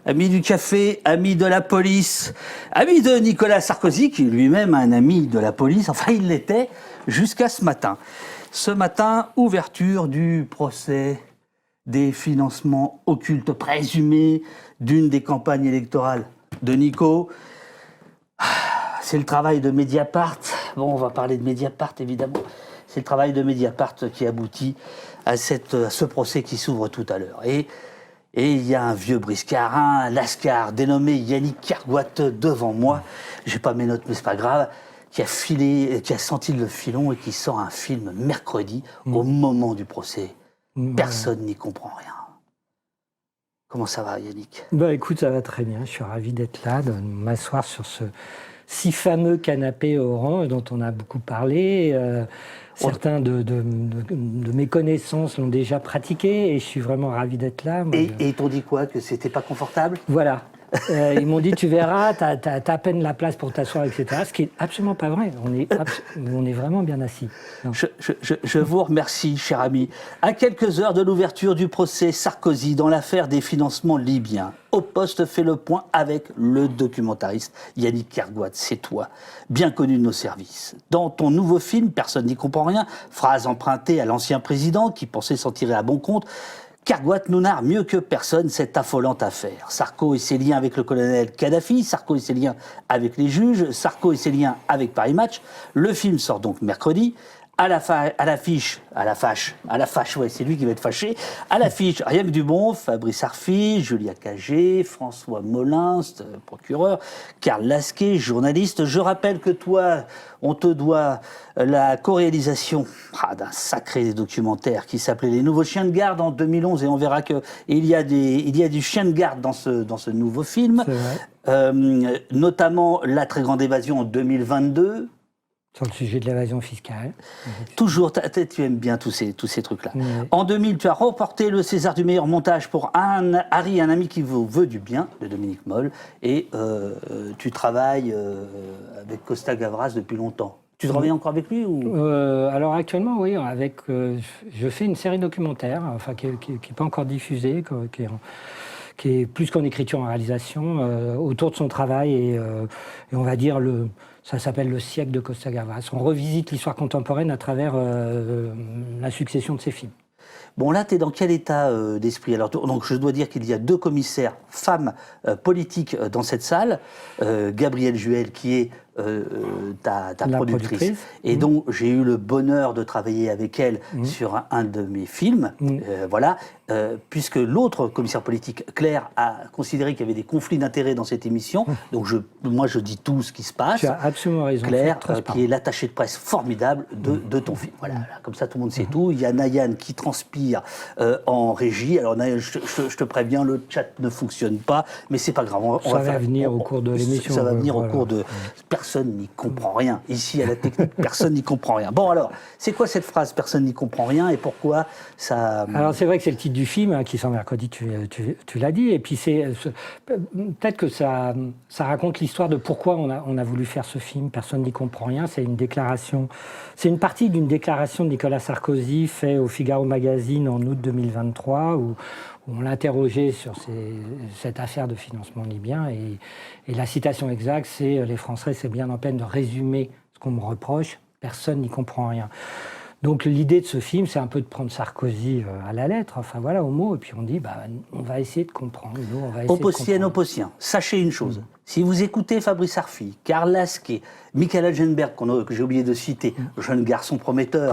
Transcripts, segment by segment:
ami du café, ami de la police, ami de Nicolas Sarkozy, qui lui-même un ami de la police, enfin il l'était, jusqu'à ce matin. Ce matin, ouverture du procès des financements occultes présumés d'une des campagnes électorales de Nico. C'est le travail de Mediapart. Bon, on va parler de Mediapart, évidemment. C'est le travail de Mediapart qui aboutit à ce procès qui s'ouvre tout à l'heure. Et il y a un vieux briscard, un lascar dénommé Yannick Kergoat devant moi. J'ai pas mes notes, mais c'est pas grave. Qui a senti le filon et qui sort un film mercredi au moment du procès. Personne n'y comprend rien. Comment ça va, Yannick ? Écoute, ça va très bien. Je suis ravi d'être là, de m'asseoir sur ce si fameux canapé orange dont on a beaucoup parlé. Certains de mes connaissances l'ont déjà pratiqué et je suis vraiment ravi d'être là. Et ils t'ont dit quoi ? Que c'était pas confortable ? Voilà. Ils m'ont dit, tu verras, t'as à peine la place pour t'asseoir, etc. Ce qui est absolument pas vrai. On est vraiment bien assis. Je vous remercie, cher ami. À quelques heures de l'ouverture du procès Sarkozy dans l'affaire des financements libyens, Au Poste fait le point avec le documentariste Yannick Kergoat. C'est toi, bien connu de nos services. Dans ton nouveau film, Personne n'y comprend rien, phrase empruntée à l'ancien président qui pensait s'en tirer à bon compte, Kergoat nous narre mieux que personne cette affolante affaire. Sarko et ses liens avec le colonel Kadhafi, Sarko et ses liens avec les juges, Sarko et ses liens avec Paris Match. Le film sort donc mercredi. À l'affiche, ouais, c'est lui qui va être fâché. À l'affiche, rien que du bon, Fabrice Arfi, Julia Cagé, François Molins, procureur, Karl Lasquet, journaliste. Je rappelle que toi, on te doit la co-réalisation d'un sacré documentaire qui s'appelait Les Nouveaux Chiens de Garde en 2011, et on verra que il y a du chien de garde dans ce nouveau film. Notamment La Très Grande Évasion en 2022. Sur le sujet de l'évasion fiscale. Toujours, tu aimes bien tous ces trucs-là. Oui. En 2000, tu as remporté le César du meilleur montage pour Harry, un ami qui vous veut du bien, de Dominique Moll, et tu travailles avec Costa Gavras depuis longtemps. Tu travailles encore avec lui ou... Alors actuellement, oui, je fais une série documentaire, enfin, qui n'est pas encore diffusée, qui est plus qu'en écriture, en réalisation, autour de son travail, et on va dire ça s'appelle Le siècle de Costa Gavras. On revisite l'histoire contemporaine à travers la succession de ses films. Bon, là, tu es dans quel état d'esprit ? Alors, donc, je dois dire qu'il y a 2 commissaires femmes politiques dans cette salle. Gabrielle Juel, qui est ta productrice, et dont j'ai eu le bonheur de travailler avec elle sur un de mes films. Voilà. Puisque l'autre commissaire politique, Claire, a considéré qu'il y avait des conflits d'intérêts dans cette émission. Donc, moi, je dis tout ce qui se passe. Tu as absolument raison. Claire, qui est l'attachée de presse formidable de ton film. Voilà, comme ça, tout le monde sait tout. Il y a Nayan qui transpire en régie. Alors, Nayan, je te préviens, le chat ne fonctionne pas, mais c'est pas grave. Ça va venir au cours de l'émission. Ça va venir au cours de... Personne n'y comprend rien. Ici, à la technique, personne n'y comprend rien. Bon, alors, c'est quoi cette phrase « personne n'y comprend rien » et pourquoi ça... Alors, c'est vrai que c'est le titre du film, qui sort mercredi, tu l'as dit. Et puis, peut-être que ça raconte l'histoire de pourquoi on a voulu faire ce film. Personne n'y comprend rien. C'est une déclaration... C'est une partie d'une déclaration de Nicolas Sarkozy faite au Figaro Magazine en août 2023, où on l'interrogeait sur cette affaire de financement libyen. Et la citation exacte, c'est « Les Français, c'est bien en peine de résumer ce qu'on me reproche. Personne n'y comprend rien ». Donc l'idée de ce film, c'est un peu de prendre Sarkozy à la lettre, enfin voilà, au mot, et puis on dit, on va essayer de comprendre. Opposien, sachez une chose. Si vous écoutez Fabrice Arfi, Karl Lasquet, Michael Algenberg, que j'ai oublié de citer, jeune garçon prometteur,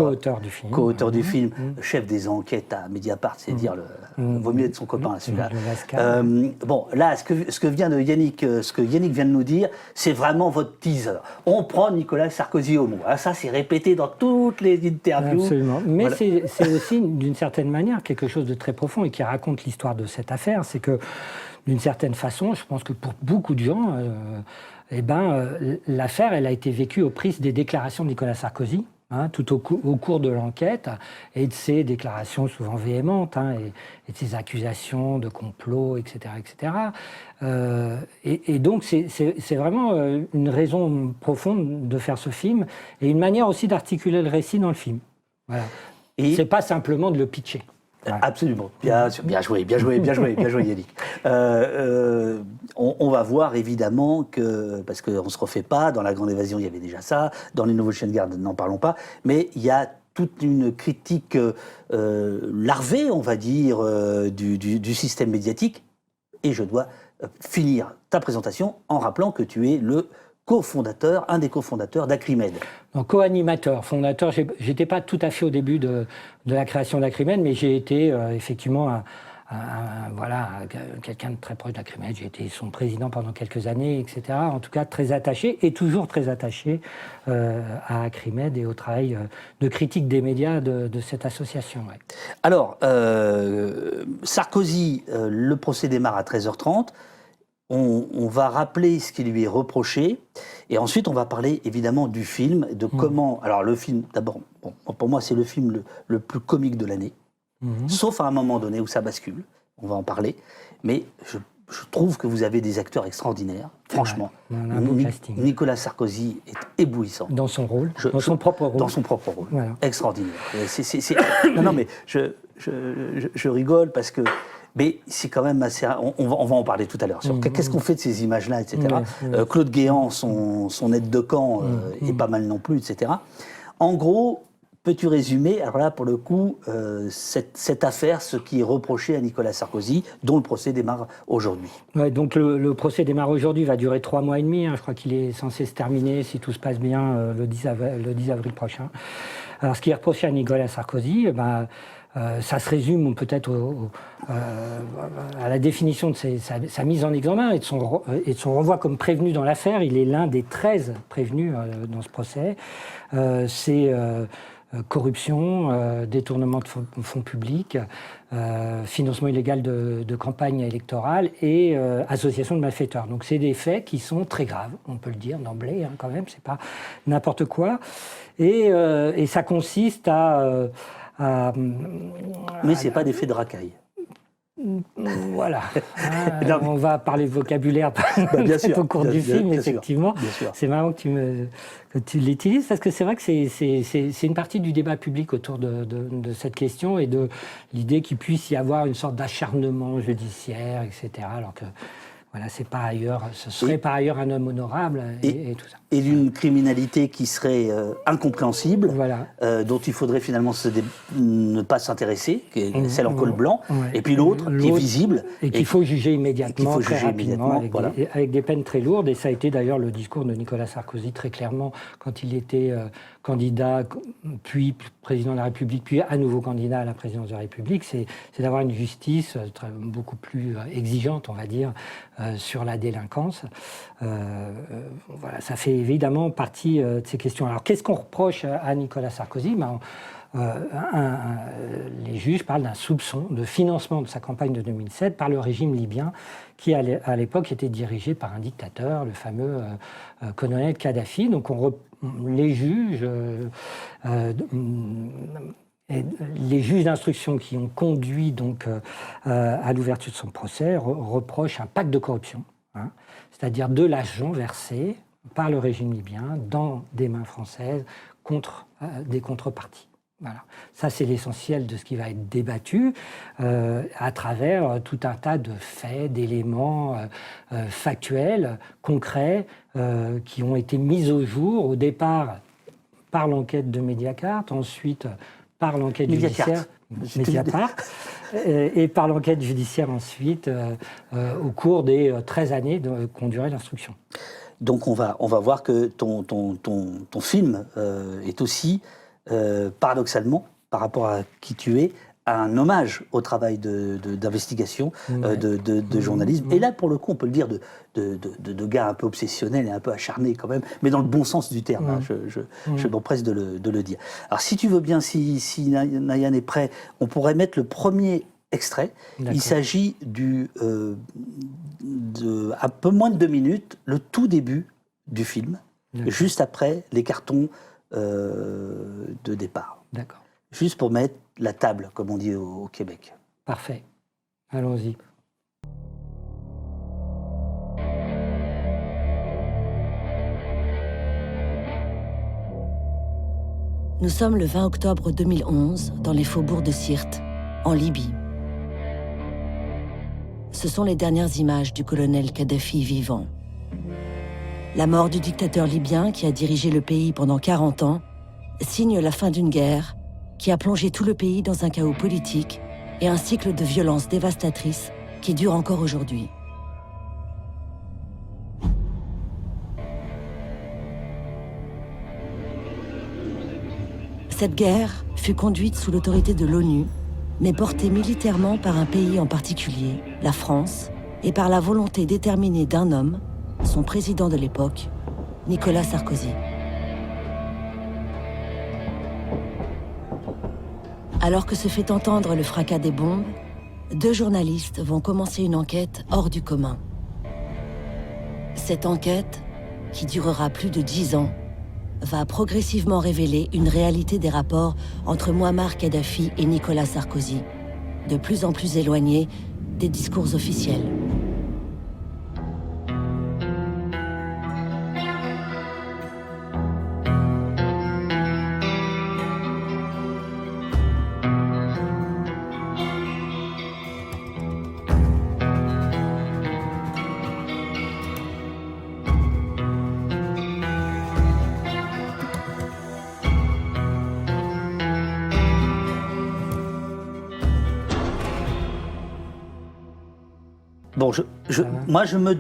co-auteur du film, chef des enquêtes à Mediapart, c'est dire, vaut mieux être son copain, celui-là. Bon, là, ce que Yannick vient de nous dire, c'est vraiment votre teaser. On prend Nicolas Sarkozy au mot. Ça, c'est répété dans toutes les interviews. Absolument. Mais voilà. C'est aussi, d'une certaine manière, quelque chose de très profond et qui raconte l'histoire de cette affaire. C'est que, d'une certaine façon, je pense que pour beaucoup de gens, l'affaire, elle a été vécue au prisme des déclarations de Nicolas Sarkozy, tout au cours de l'enquête, et de ses déclarations souvent véhémentes, et de ses accusations de complot, etc. etc. Et donc, c'est vraiment une raison profonde de faire ce film, et une manière aussi d'articuler le récit dans le film. Voilà. Et c'est pas simplement de le pitcher. Voilà. Absolument, bien sûr, bien joué Yannick. On va voir évidemment que, parce qu'on ne se refait pas, dans La Grande Évasion il y avait déjà ça, dans Les Nouveaux Chiens de Garde n'en parlons pas, mais il y a toute une critique larvée, on va dire, du système médiatique. Et je dois finir ta présentation en rappelant que tu es le cofondateur, un des cofondateurs d'Acrimed. Donc, co-animateur, fondateur, j'étais pas tout à fait au début de la création d'Acrimed, mais j'ai été effectivement quelqu'un de très proche d'Acrimed. J'ai été son président pendant quelques années, etc. En tout cas, très attaché, et toujours très attaché à Acrimed et au travail de critique des médias de cette association. Ouais. Alors, Sarkozy, le procès démarre à 13h30. On va rappeler ce qui lui est reproché, et ensuite on va parler évidemment du film, de comment... Alors le film, d'abord, bon, pour moi c'est le film le plus comique de l'année, sauf à un moment donné où ça bascule, on va en parler, mais je trouve que vous avez des acteurs extraordinaires, franchement. Ouais, on a un beau casting. Nicolas Sarkozy est éblouissant. Dans son rôle, dans son propre rôle. Dans son propre rôle, voilà. Extraordinaire. Non, mais je rigole parce que... Mais c'est quand même assez... On va en parler tout à l'heure. Qu'est-ce qu'on fait de ces images-là, etc. Ouais. Claude Guéant, son aide de camp, est pas mal non plus, etc. En gros, peux-tu résumer, alors là, pour le coup, cette affaire, ce qui est reproché à Nicolas Sarkozy, dont le procès démarre aujourd'hui? Ouais, donc le procès démarre aujourd'hui, va durer 3 mois et demi. Je crois qu'il est censé se terminer, si tout se passe bien, le 10 avril prochain. Alors, ce qui est reproché à Nicolas Sarkozy, ça se résume peut-être à la définition de sa mise en examen et de son renvoi comme prévenu dans l'affaire. Il est l'un des 13 prévenus dans ce procès. C'est corruption, détournement de fonds publics, financement illégal de campagne électorale et association de malfaiteurs. Donc c'est des faits qui sont très graves, on peut le dire d'emblée, quand même, c'est pas n'importe quoi. Et ça consiste mais c'est pas des faits de racaille. Voilà. On va parler vocabulaire bien sûr, au cours du film, bien effectivement. Sûr. C'est marrant que tu l'utilises, parce que c'est vrai que c'est une partie du débat public autour de cette question et de l'idée qu'il puisse y avoir une sorte d'acharnement judiciaire, etc. Alors que voilà, ce serait par ailleurs un homme honorable et tout ça. Et d'une criminalité qui serait incompréhensible, voilà. Dont il faudrait finalement ne pas s'intéresser, qui est celle en col blanc, et puis l'autre qui est visible. Et qu'il faut juger immédiatement, très rapidement, avec des peines très lourdes. Et ça a été d'ailleurs le discours de Nicolas Sarkozy très clairement quand il était candidat, puis président de la République, puis à nouveau candidat à la présidence de la République, c'est d'avoir une justice beaucoup plus exigeante, on va dire, sur la délinquance. Voilà, ça fait évidemment partie de ces questions. Alors, qu'est-ce qu'on reproche à Nicolas Sarkozy? Les juges parlent d'un soupçon de financement de sa campagne de 2007 par le régime libyen, qui à l'époque était dirigé par un dictateur, le fameux colonel Kadhafi. Donc, les juges d'instruction qui ont conduit donc à l'ouverture de son procès reprochent un pacte de corruption, c'est-à-dire de l'argent versé par le régime libyen dans des mains françaises contre des contreparties. Voilà. Ça, c'est l'essentiel de ce qui va être débattu à travers tout un tas de faits, d'éléments factuels, concrets, qui ont été mis au jour au départ par l'enquête de Mediapart, ensuite par l'enquête judiciaire. Mediapart, et par l'enquête judiciaire ensuite, au cours des 13 années qu'ont duré l'instruction. Donc on va voir que ton film est aussi, paradoxalement, par rapport à qui tu es, un hommage au travail d'investigation, de journalisme. Et là, pour le coup, on peut le dire de gars un peu obsessionnels et un peu acharnés quand même, mais dans le bon sens du terme, je m'empresse de le dire. Alors si tu veux bien, si Nayan est prêt, on pourrait mettre le premier extrait. Il s'agit un peu moins de 2 minutes, le tout début du film, juste après les cartons de départ. D'accord. Juste pour mettre la table, comme on dit au Québec. Parfait. Allons-y. Nous sommes le 20 octobre 2011, dans les faubourgs de Sirte, en Libye. Ce sont les dernières images du colonel Kadhafi vivant. La mort du dictateur libyen qui a dirigé le pays pendant 40 ans signe la fin d'une guerre qui a plongé tout le pays dans un chaos politique et un cycle de violence dévastatrice qui dure encore aujourd'hui. Cette guerre fut conduite sous l'autorité de l'ONU, mais portée militairement par un pays en particulier, la France, et par la volonté déterminée d'un homme, son président de l'époque, Nicolas Sarkozy. Alors que se fait entendre le fracas des bombes, 2 journalistes vont commencer une enquête hors du commun. Cette enquête, qui durera plus de 10 ans, va progressivement révéler une réalité des rapports entre Mouammar Kadhafi et Nicolas Sarkozy, de plus en plus éloignés des discours officiels. Bon, moi je me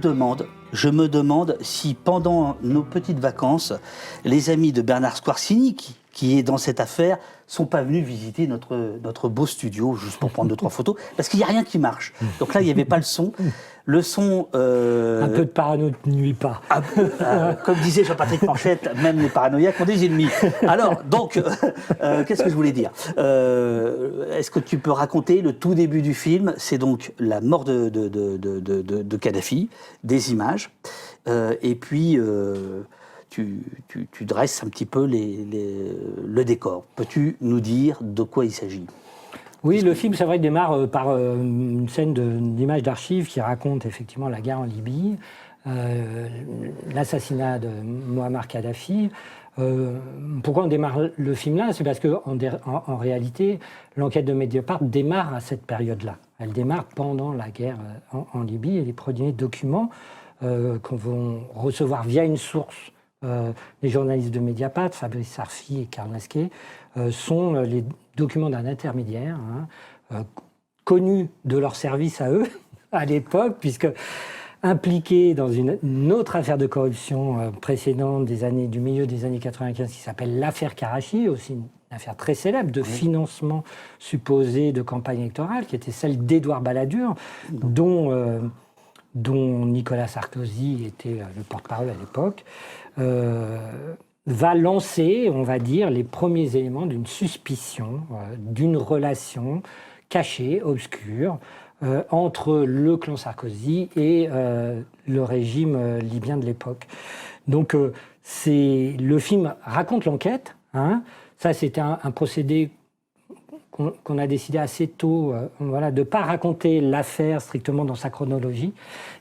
demande si pendant nos petites vacances, les amis de Bernard Squarcini, qui est dans cette affaire, sont pas venus visiter notre beau studio juste pour prendre 2-3 photos, parce qu'il n'y a rien qui marche. Donc là, il n'y avait pas le son. Le son... Un peu de parano ne nuit pas. Comme disait Jean-Patrick Manchette, même les paranoïaques ont des ennemis. Alors, donc, qu'est-ce que je voulais dire est-ce que tu peux raconter le tout début du film? C'est donc la mort de Kadhafi, des images, et puis... Tu dresses un petit peu le décor. Peux-tu nous dire de quoi il s'agit? Oui, le film, c'est vrai, démarre par une scène d'image d'archives qui raconte effectivement la guerre en Libye, l'assassinat de Mouammar Kadhafi. Pourquoi on démarre le film là? C'est parce qu'en réalité, l'enquête de Mediapart démarre à cette période-là. Elle démarre pendant la guerre en Libye, et les premiers documents qu'on va recevoir via une source, les journalistes de Mediapart, Fabrice Sarfi et Karl Lasquet, sont les documents d'un intermédiaire, connus de leur service à eux, à l'époque, puisque impliqué dans une autre affaire de corruption précédente du milieu des années 95, qui s'appelle l'affaire Karachi, aussi une affaire très célèbre de financement supposé de campagne électorale, qui était celle d'Édouard Balladur, dont Nicolas Sarkozy était le porte-parole à l'époque, va lancer, on va dire, les premiers éléments d'une suspicion, d'une relation cachée, obscure, entre le clan Sarkozy et le régime libyen de l'époque. Donc, le film raconte l'enquête. Ça, c'était un procédé qu'on a décidé assez tôt, de ne pas raconter l'affaire strictement dans sa chronologie,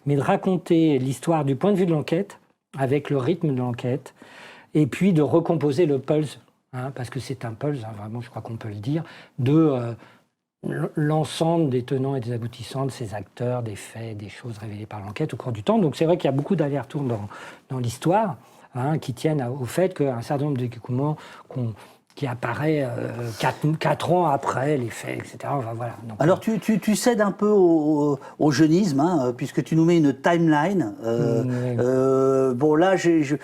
mais de raconter l'histoire du point de vue de l'enquête, avec le rythme de l'enquête, et puis de recomposer le pulse, parce que c'est un pulse, vraiment, je crois qu'on peut le dire, de l'ensemble des tenants et des aboutissants de ces acteurs, des faits, des choses révélées par l'enquête au cours du temps. Donc c'est vrai qu'il y a beaucoup d'allers-retours dans l'histoire, qui tiennent au fait qu'un certain nombre de documents qui apparaît 4 ans après les faits, etc. Voilà. Donc, alors tu cèdes un peu au jeunisme, puisque tu nous mets une timeline. Bon là, je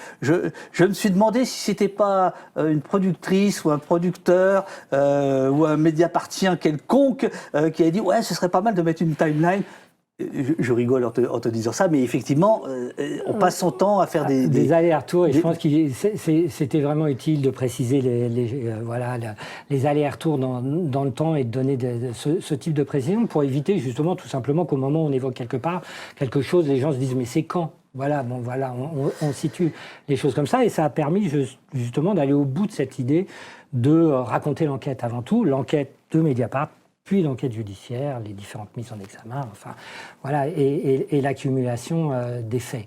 me suis demandé si c'était pas une productrice ou un producteur ou un médiapartien quelconque qui a dit ouais, ce serait pas mal de mettre une timeline. Je rigole en te disant ça, mais effectivement, on passe son temps à faire des allers-retours, et je pense que c'était vraiment utile de préciser les allers-retours dans le temps et de donner ce type de précision pour éviter justement tout simplement qu'au moment où on évoque quelque chose, les gens se disent mais c'est quand ? On situe les choses comme ça, et ça a permis justement d'aller au bout de cette idée de raconter l'enquête avant tout, l'enquête de Mediapart, puis l'enquête judiciaire, les différentes mises en examen, et l'accumulation des faits.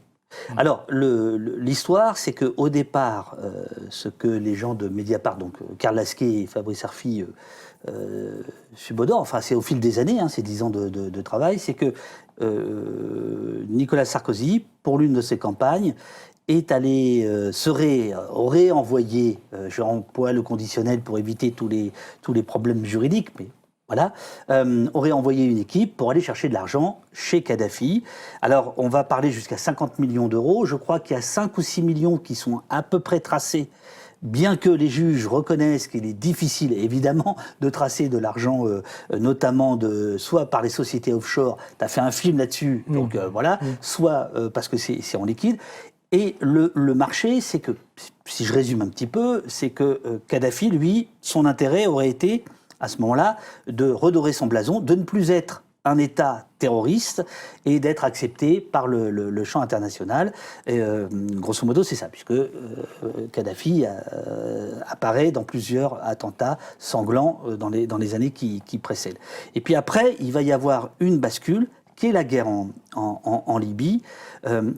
Alors, l'histoire, c'est qu'au départ, ce que les gens de Mediapart, donc Karl Lasquet et Fabrice Arfi, subodore, enfin c'est au fil des années, ces 10 ans de travail, c'est que Nicolas Sarkozy, pour l'une de ses campagnes, aurait envoyé, je emploie le conditionnel pour éviter tous les problèmes juridiques, mais voilà, aurait envoyé une équipe pour aller chercher de l'argent chez Kadhafi. Alors, on va parler jusqu'à 50 millions d'euros. Je crois qu'il y a 5 ou 6 millions qui sont à peu près tracés, bien que les juges reconnaissent qu'il est difficile, évidemment, de tracer de l'argent, notamment soit par les sociétés offshore, tu as fait un film là-dessus, donc voilà, soit parce que c'est en liquide. Et le marché, c'est que, si je résume un petit peu, c'est que Kadhafi, lui, son intérêt aurait été, à ce moment-là, de redorer son blason, de ne plus être un État terroriste et d'être accepté par le champ international. Et, grosso modo, c'est ça, puisque Kadhafi apparaît dans plusieurs attentats sanglants dans les années qui précèdent. Et puis après, il va y avoir une bascule, qui est la guerre en Libye,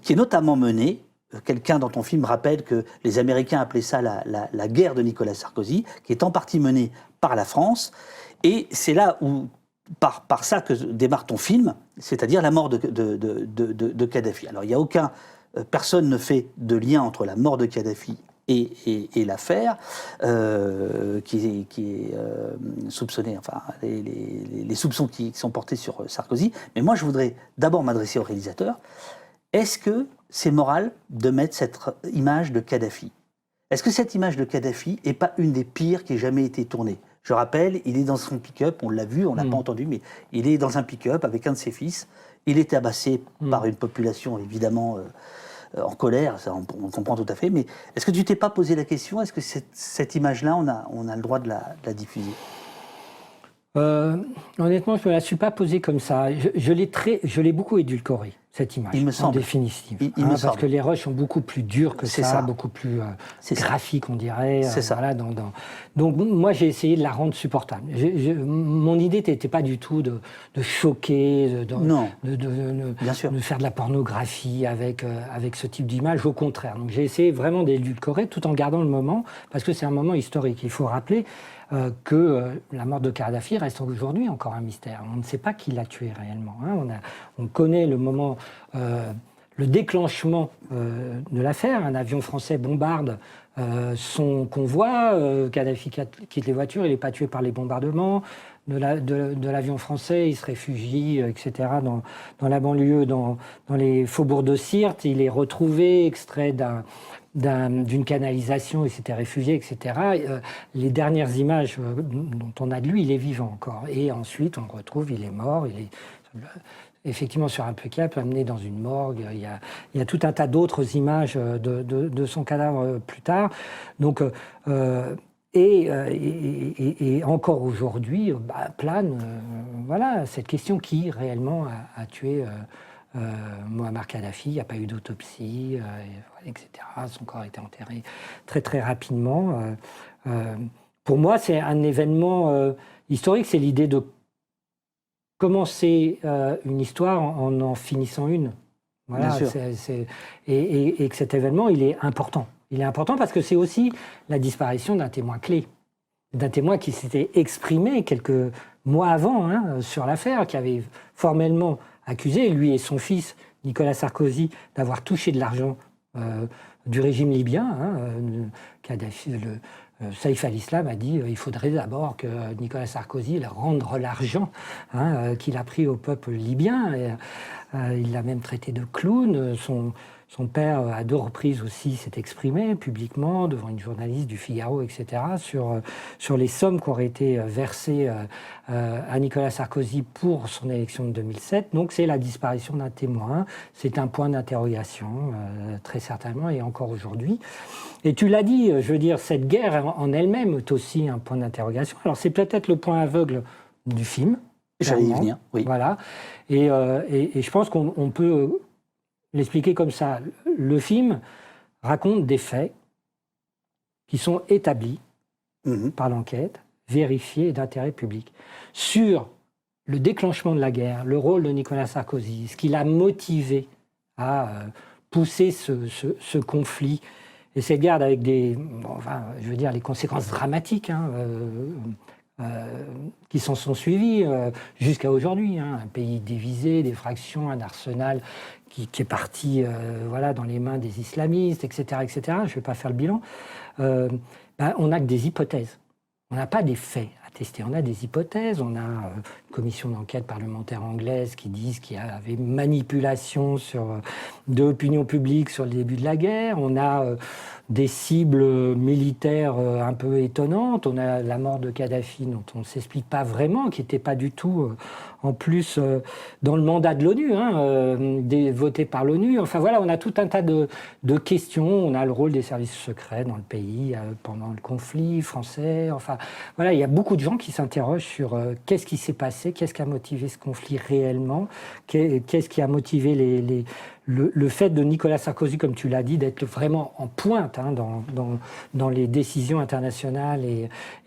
qui est notamment menée. Quelqu'un dans ton film rappelle que les Américains appelaient ça la guerre de Nicolas Sarkozy, qui est en partie menée par la France. Et c'est là où, par ça que démarre ton film, c'est-à-dire la mort de Kadhafi. Alors, il n'y a personne ne fait de lien entre la mort de Kadhafi et l'affaire qui est soupçonnée, enfin, les soupçons qui sont portés sur Sarkozy. Mais moi, je voudrais d'abord m'adresser au réalisateur. Est-ce que c'est moral de mettre cette image de Kadhafi? Est-ce que cette image de Kadhafi n'est pas une des pires qui ait jamais été tournée? Je rappelle, il est dans son pick-up, on l'a vu, on l'a pas entendu, mais il est dans un pick-up avec un de ses fils. Il est tabassé par une population évidemment en colère, ça, on comprend tout à fait. Mais est-ce que tu t'es pas posé la question, est-ce que cette image-là, on a le droit de la diffuser? Honnêtement, je ne me la suis pas posée comme ça. Je l'ai beaucoup édulcorée, cette image, il me semble. en définitive. Parce que les rushs sont beaucoup plus durs que ça, beaucoup plus graphiques, on dirait. C'est ça. Voilà, donc, moi, j'ai essayé de la rendre supportable. Mon idée n'était pas du tout de choquer, Bien sûr. de faire de la pornographie avec ce type d'image. Au contraire. Donc, j'ai essayé vraiment d'édulcorer tout en gardant le moment, parce que c'est un moment historique. Il faut rappeler que la mort de Kadhafi reste aujourd'hui encore un mystère. On ne sait pas qui l'a tué réellement. On connaît le moment, le déclenchement de l'affaire. Un avion français bombarde son convoi. Kadhafi quitte les voitures. Il n'est pas tué par les bombardements de l'avion français. Il se réfugie, etc., dans la banlieue, dans les faubourgs de Sirte. Il est retrouvé, extrait d'une canalisation, il s'était réfugié, etc. Les dernières images dont on a de lui, il est vivant encore. Et ensuite, on le retrouve, il est mort, il est effectivement sur un pick-up, amené dans une morgue. Il y a tout un tas d'autres images de son cadavre plus tard. Donc, et encore aujourd'hui, plane voilà, cette question: qui réellement a tué Mouammar Kadhafi? Il n'y a pas eu d'autopsie, etc. Son corps a été enterré très très rapidement. Pour moi, c'est un événement historique. C'est l'idée de commencer une histoire en finissant une. Voilà, et que cet événement, il est important. Il est important parce que c'est aussi la disparition d'un témoin clé, d'un témoin qui s'était exprimé quelques mois avant sur l'affaire, qui avait formellement accusé, lui et son fils, Nicolas Sarkozy, d'avoir touché de l'argent du régime libyen. Kadhafi, Saïf al-Islam a dit il faudrait d'abord que Nicolas Sarkozy rende l'argent qu'il a pris au peuple libyen. Et, il l'a même traité de clown. Son père, à 2 reprises aussi, s'est exprimé publiquement devant une journaliste du Figaro, etc., sur les sommes qui auraient été versées à Nicolas Sarkozy pour son élection de 2007. Donc c'est la disparition d'un témoin. C'est un point d'interrogation, très certainement, et encore aujourd'hui. Et tu l'as dit, je veux dire, cette guerre en elle-même est aussi un point d'interrogation. Alors c'est peut-être le point aveugle du film. J'allais y venir, oui. Voilà. Et je pense qu'on peut l'expliquer comme ça. Le film raconte des faits qui sont établis par l'enquête, vérifiés et d'intérêt public, sur le déclenchement de la guerre, le rôle de Nicolas Sarkozy, ce qui l'a motivé à pousser ce conflit et cette guerre avec les conséquences dramatiques qui s'en sont suivis jusqu'à aujourd'hui. Hein. Un pays divisé, des fractions, un arsenal qui est parti voilà, dans les mains des islamistes, etc. etc. Je ne vais pas faire le bilan. On n'a que des hypothèses. On n'a pas des faits à tester. On a des hypothèses. On a une commission d'enquête parlementaire anglaise qui disent qu'il y avait manipulation de l'opinion publique sur le début de la guerre. On a des cibles militaires un peu étonnantes. On a la mort de Kadhafi, dont on ne s'explique pas vraiment, qui n'était pas du tout, en plus, dans le mandat de l'ONU, voté par l'ONU. Enfin voilà, on a tout un tas de questions. On a le rôle des services secrets dans le pays pendant le conflit français. Enfin voilà, il y a beaucoup de gens qui s'interrogent sur qu'est-ce qui s'est passé, qu'est-ce qui a motivé ce conflit réellement, qu'est-ce qui a motivé le fait de Nicolas Sarkozy, comme tu l'as dit, d'être vraiment en pointe dans les décisions internationales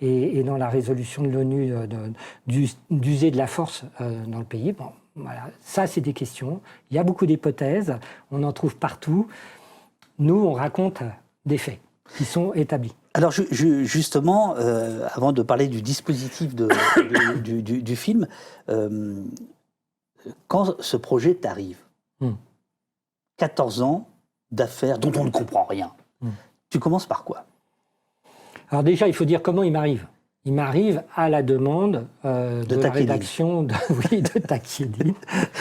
et dans la résolution de l'ONU d'user de la force dans le pays. Bon, voilà. Ça, c'est des questions. Il y a beaucoup d'hypothèses. On en trouve partout. Nous, on raconte des faits qui sont établis. Alors justement, avant de parler du dispositif du film, quand ce projet t'arrive, 14 ans d'affaires dont on ne comprend rien. Tu commences par quoi? Alors déjà, il faut dire comment il m'arrive. Il m'arrive à la demande de la rédaction de Taqiyédine.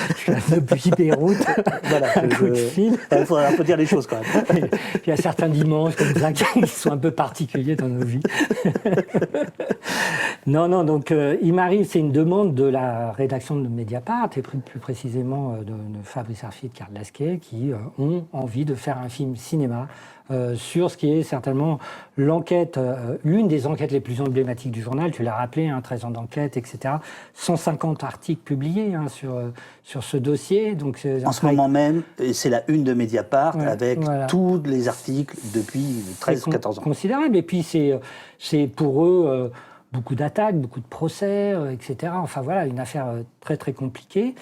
Je suis là depuis Beyrouth. Voilà, un coup de fil. Il faut un peu dire les choses quand même. Il y a certains dimanches comme ça qui sont un peu particuliers dans nos vies. Non, donc il m'arrive, c'est une demande de la rédaction de Mediapart, et plus précisément de Fabrice Arfi et de Karl Lasquet, qui ont envie de faire un film cinéma sur ce qui est certainement l'enquête, l'une des enquêtes les plus emblématiques du journal. Tu l'as rappelé, 13 ans d'enquête, etc. 150 articles publiés sur ce dossier. Donc, en ce moment même, c'est la une de Mediapart avec tous les articles depuis 13-14 ans. Considérable. Et puis c'est pour eux beaucoup d'attaques, beaucoup de procès, etc. Enfin voilà, une affaire très très compliquée.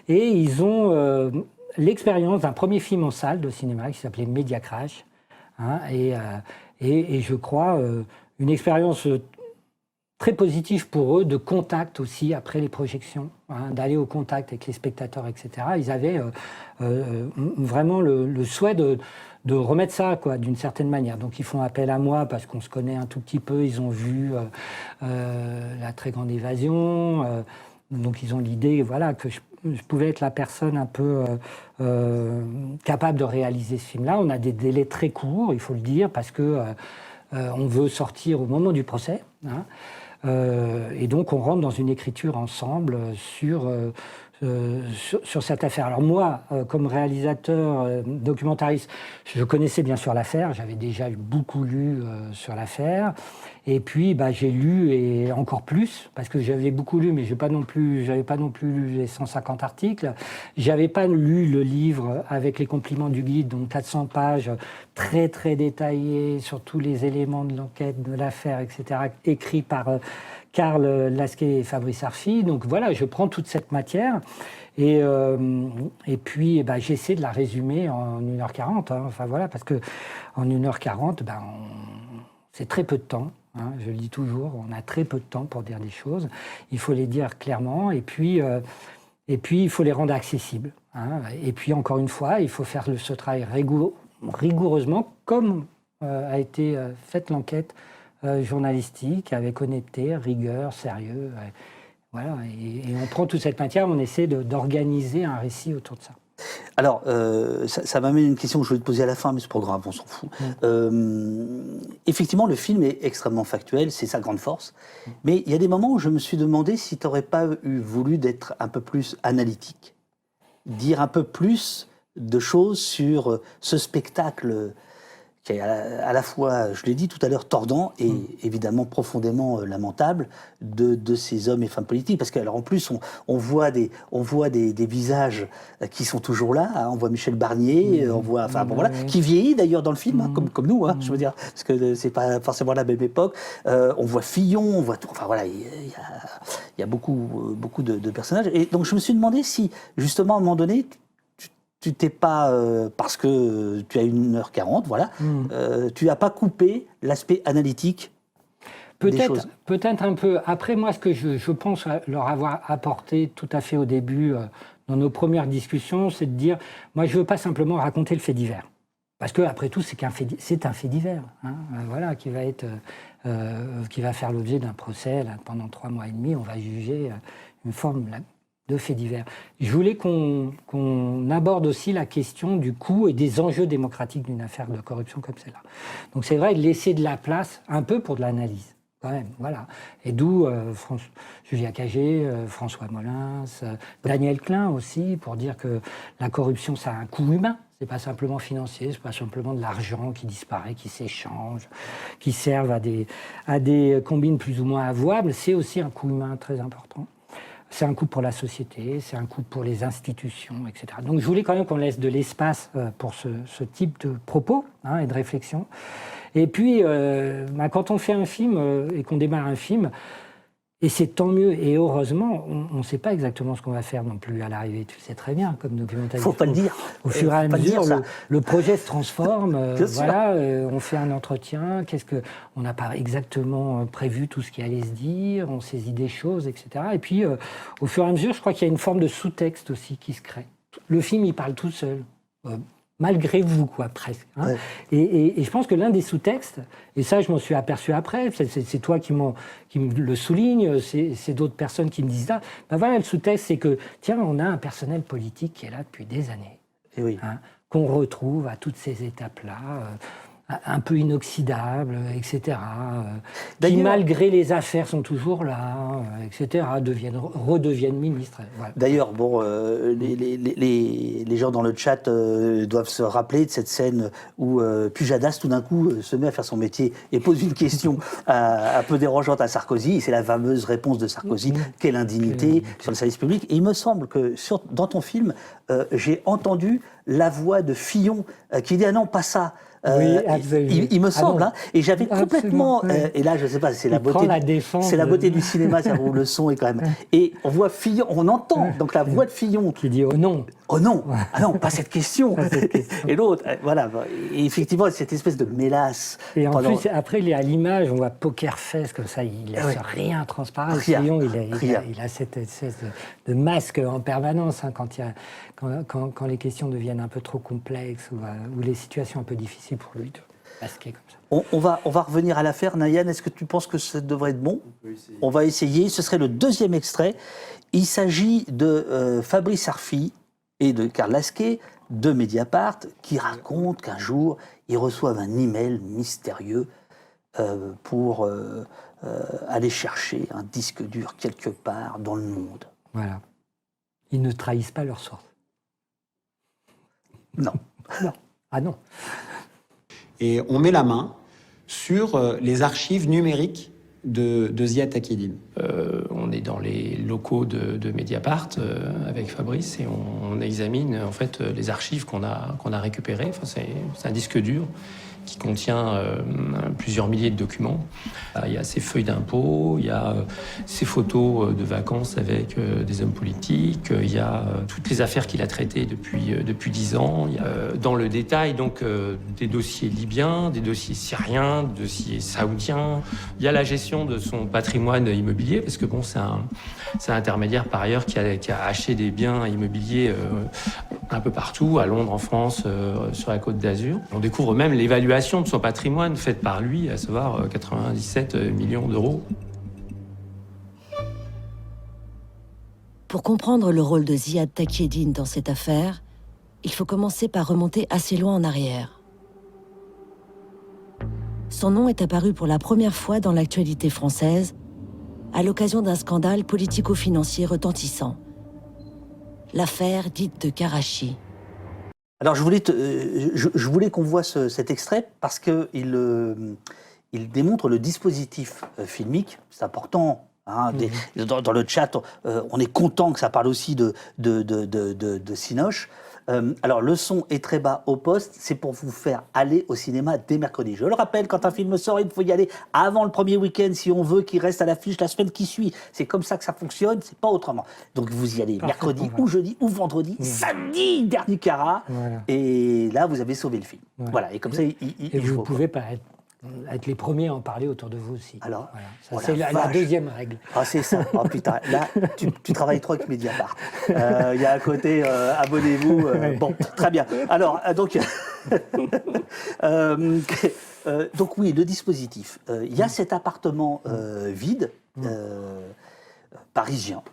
Et ils ont l'expérience d'un premier film en salle de cinéma qui s'appelait Media Crash. Et je crois une expérience très positive pour eux de contact aussi après les projections, d'aller au contact avec les spectateurs, etc. Ils avaient vraiment le souhait de remettre ça, quoi, d'une certaine manière. Donc ils font appel à moi parce qu'on se connaît un tout petit peu. Ils ont vu La Très Grande Évasion. Donc ils ont l'idée, voilà, que je pouvais être la personne un peu capable de réaliser ce film-là. On a des délais très courts, il faut le dire, parce que on veut sortir au moment du procès. Et donc on rentre dans une écriture ensemble sur cette affaire. Alors moi, comme réalisateur, documentariste, je connaissais bien sûr l'affaire, j'avais déjà beaucoup lu sur l'affaire, et puis j'ai lu, et encore plus, parce que j'avais beaucoup lu, mais j'avais pas non plus lu les 150 articles, j'avais pas lu le livre avec les compliments du guide, donc 400 pages, très très détaillées sur tous les éléments de l'enquête, de l'affaire, etc., écrit par Karl Lasquet et Fabrice Arfi. Donc voilà, je prends toute cette matière et puis j'essaie de la résumer en 1h40. Enfin voilà, parce que en 1h40, c'est très peu de temps. Je le dis toujours, on a très peu de temps pour dire des choses. Il faut les dire clairement et puis il faut les rendre accessibles. Et puis encore une fois, il faut faire ce travail rigoureusement comme a été faite l'enquête journalistique, avec honnêteté, rigueur, sérieux. Voilà, et on prend toute cette matière, on essaie d'organiser un récit autour de ça. Alors, ça m'amène à une question que je voulais te poser à la fin, mais c'est pas grave, on s'en fout. Effectivement, le film est extrêmement factuel, c'est sa grande force. Mais il y a des moments où je me suis demandé si tu n'aurais pas voulu d'être un peu plus analytique, dire un peu plus de choses sur ce spectacle qui est à la fois, je l'ai dit tout à l'heure, tordant et évidemment profondément lamentable de ces hommes et femmes politiques. Parce qu'en plus, on voit des visages qui sont toujours là. On voit Michel Barnier, on voit, qui vieillit d'ailleurs dans le film, comme nous, je veux dire, parce que c'est pas forcément la même époque. On voit Fillon, on voit tout. Enfin voilà, il y a beaucoup de personnages. Et donc je me suis demandé si, justement, à un moment donné, tu t'es pas, parce que tu as 1h40, voilà, tu n'as pas coupé l'aspect analytique? Peut-être un peu. Après, moi, ce que je pense leur avoir apporté tout à fait au début, dans nos premières discussions, c'est de dire, moi, je ne veux pas simplement raconter le fait divers. Parce qu'après tout, c'est un fait divers, hein, voilà, qui va faire l'objet d'un procès là, pendant 3 mois et demi. On va juger une forme de fait divers. Je voulais qu'on aborde aussi la question du coût et des enjeux démocratiques d'une affaire de corruption comme celle-là. Donc c'est vrai de laisser de la place un peu pour de l'analyse. Quand même, voilà. Et d'où Julia Cagé, François Molins, Daniel Klein aussi, pour dire que la corruption, ça a un coût humain. C'est pas simplement financier, c'est pas simplement de l'argent qui disparaît, qui s'échange, qui servent à des combines plus ou moins avouables. C'est aussi un coût humain très important. C'est un coût pour la société, c'est un coût pour les institutions, etc. Donc je voulais quand même qu'on laisse de l'espace pour ce type de propos et de réflexion. Et puis, quand on fait un film et qu'on démarre un film, et c'est tant mieux, et heureusement, on ne sait pas exactement ce qu'on va faire non plus à l'arrivée. Tu le sais très bien, comme documentariste. Il ne faut pas le dire. Au fur et à mesure, le projet se transforme. Voilà, on fait un entretien. On n'a pas exactement prévu tout ce qui allait se dire. On saisit des choses, etc. Et puis, au fur et à mesure, je crois qu'il y a une forme de sous-texte aussi qui se crée. Le film, il parle tout seul. Malgré vous, quoi, presque. Hein. Ouais. Et je pense que l'un des sous-textes, et ça je m'en suis aperçu après, c'est toi qui me le souligne, c'est d'autres personnes qui me disent ça, ben voilà, le sous-texte, c'est que, tiens, on a un personnel politique qui est là depuis des années, qu'on retrouve à toutes ces étapes-là, un peu inoxydable, etc., qui, malgré les affaires, sont toujours là, etc., redeviennent ministres. Voilà. D'ailleurs, bon, les gens dans le chat doivent se rappeler de cette scène où Pujadas, tout d'un coup, se met à faire son métier et pose une question un peu dérangeante à Sarkozy. C'est la fameuse réponse de Sarkozy, quelle indignité sur le service public. Et il me semble que dans ton film, j'ai entendu la voix de Fillon qui dit « Ah non, pas ça ». Il me semble, et j'avais complètement, et là je ne sais pas, c'est la beauté du cinéma, où le son est quand même. Et on voit Fillon, on entend donc la voix de Fillon qui dit oh non, ah non, pas cette question. Et l'autre, voilà, et effectivement cette espèce de mélasse. Et en plus après il est à l'image, on voit poker face comme ça, il laisse rien transparaître. Fillon, il a cette espèce de masque en permanence quand les questions deviennent un peu trop complexes ou les situations un peu difficiles pour lui de masquer comme ça. On va revenir à l'affaire. Nayan, est-ce que tu penses que ça devrait être bon ? On va essayer. Ce serait le deuxième extrait. Il s'agit de Fabrice Arfi et de Karl Lasquet de Mediapart qui racontent qu'un jour, ils reçoivent un email mystérieux pour aller chercher un disque dur quelque part dans le monde. Voilà. Ils ne trahissent pas leur source. Non. Non. Ah non. Et on met la main sur les archives numériques de Ziad Takieddine. On est dans les locaux de Mediapart avec Fabrice et on examine en fait les archives qu'on a récupérées. Enfin, c'est un disque dur qui contient plusieurs milliers de documents. Il y a ses feuilles d'impôts, il y a ses photos de vacances avec des hommes politiques, il y a toutes les affaires qu'il a traitées depuis 10 ans. Il y a dans le détail donc des dossiers libyens, des dossiers syriens, des dossiers saoudiens. Il y a la gestion de son patrimoine immobilier, parce que bon, c'est un intermédiaire par ailleurs qui a acheté des biens immobiliers un peu partout, à Londres, en France, sur la Côte d'Azur. On découvre même l'évaluation de son patrimoine faite par lui, à savoir 97 millions d'euros. Pour comprendre le rôle de Ziad Takieddine dans cette affaire, il faut commencer par remonter assez loin en arrière. Son nom est apparu pour la première fois dans l'actualité française à l'occasion d'un scandale politico-financier retentissant. L'affaire dite de Karachi. Alors, je voulais qu'on voit cet extrait parce qu'il démontre le dispositif filmique. C'est important. Hein, dans le chat, on est content que ça parle aussi de Cinoche. Alors, le son est très bas au poste. C'est pour vous faire aller au cinéma dès mercredi. Je le rappelle, quand un film sort, il faut y aller avant le premier week-end si on veut qu'il reste à l'affiche la semaine qui suit. C'est comme ça que ça fonctionne, c'est pas autrement. Donc, vous y allez mercredi ou jeudi ou vendredi, samedi, dernier carat. Voilà. Et là, vous avez sauvé le film. Voilà. Et comme ça, et vous pouvez pas être être les premiers à en parler autour de vous aussi. Alors, voilà. Ça, oh c'est la la vache. deuxième règle. Ah, c'est ça. Oh putain, là, tu travailles trop avec Mediapart. Il y a à côté, abonnez-vous. Bon, très bien. Alors, donc, donc oui, le dispositif. Il y a cet appartement vide, parisien,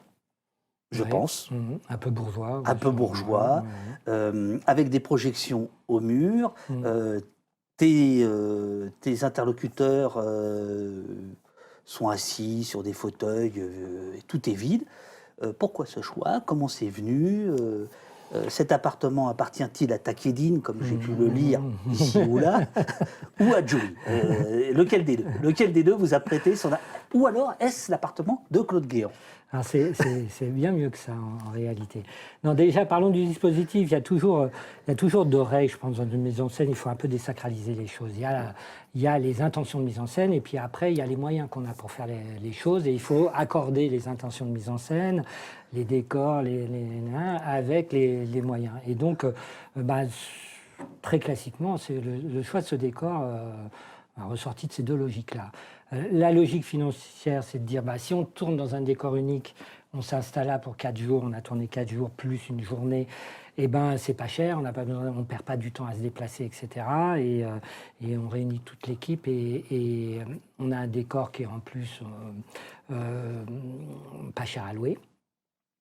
je Ouais. pense. Un peu bourgeois. Un peu bourgeois, avec des projections au mur. Tes interlocuteurs sont assis sur des fauteuils, et tout est vide. Pourquoi ce choix? Comment c'est venu? Cet appartement appartient-il à Takedine, comme j'ai pu le lire ici ou là, ou à Julie? Lequel des deux? Lequel des deux vous a prêté son... Ou alors, est-ce l'appartement de Claude Guéant? Alors, c'est bien mieux que ça en réalité. Non, déjà parlons du dispositif. Il y a toujours deux règles, je pense, dans une mise en scène. Il faut un peu désacraliser les choses. Il y a les intentions de mise en scène et puis après il y a les moyens qu'on a pour faire les choses et il faut accorder les intentions de mise en scène, les décors, avec les moyens. Et donc, très classiquement, c'est le choix de ce décor ressorti de ces deux logiques-là. La logique financière, c'est de dire, si on tourne dans un décor unique, on s'installe là pour 4 jours, on a tourné 4 jours plus une journée, et c'est pas cher, on ne perd pas du temps à se déplacer, etc. Et on réunit toute l'équipe et on a un décor qui est en plus pas cher à louer.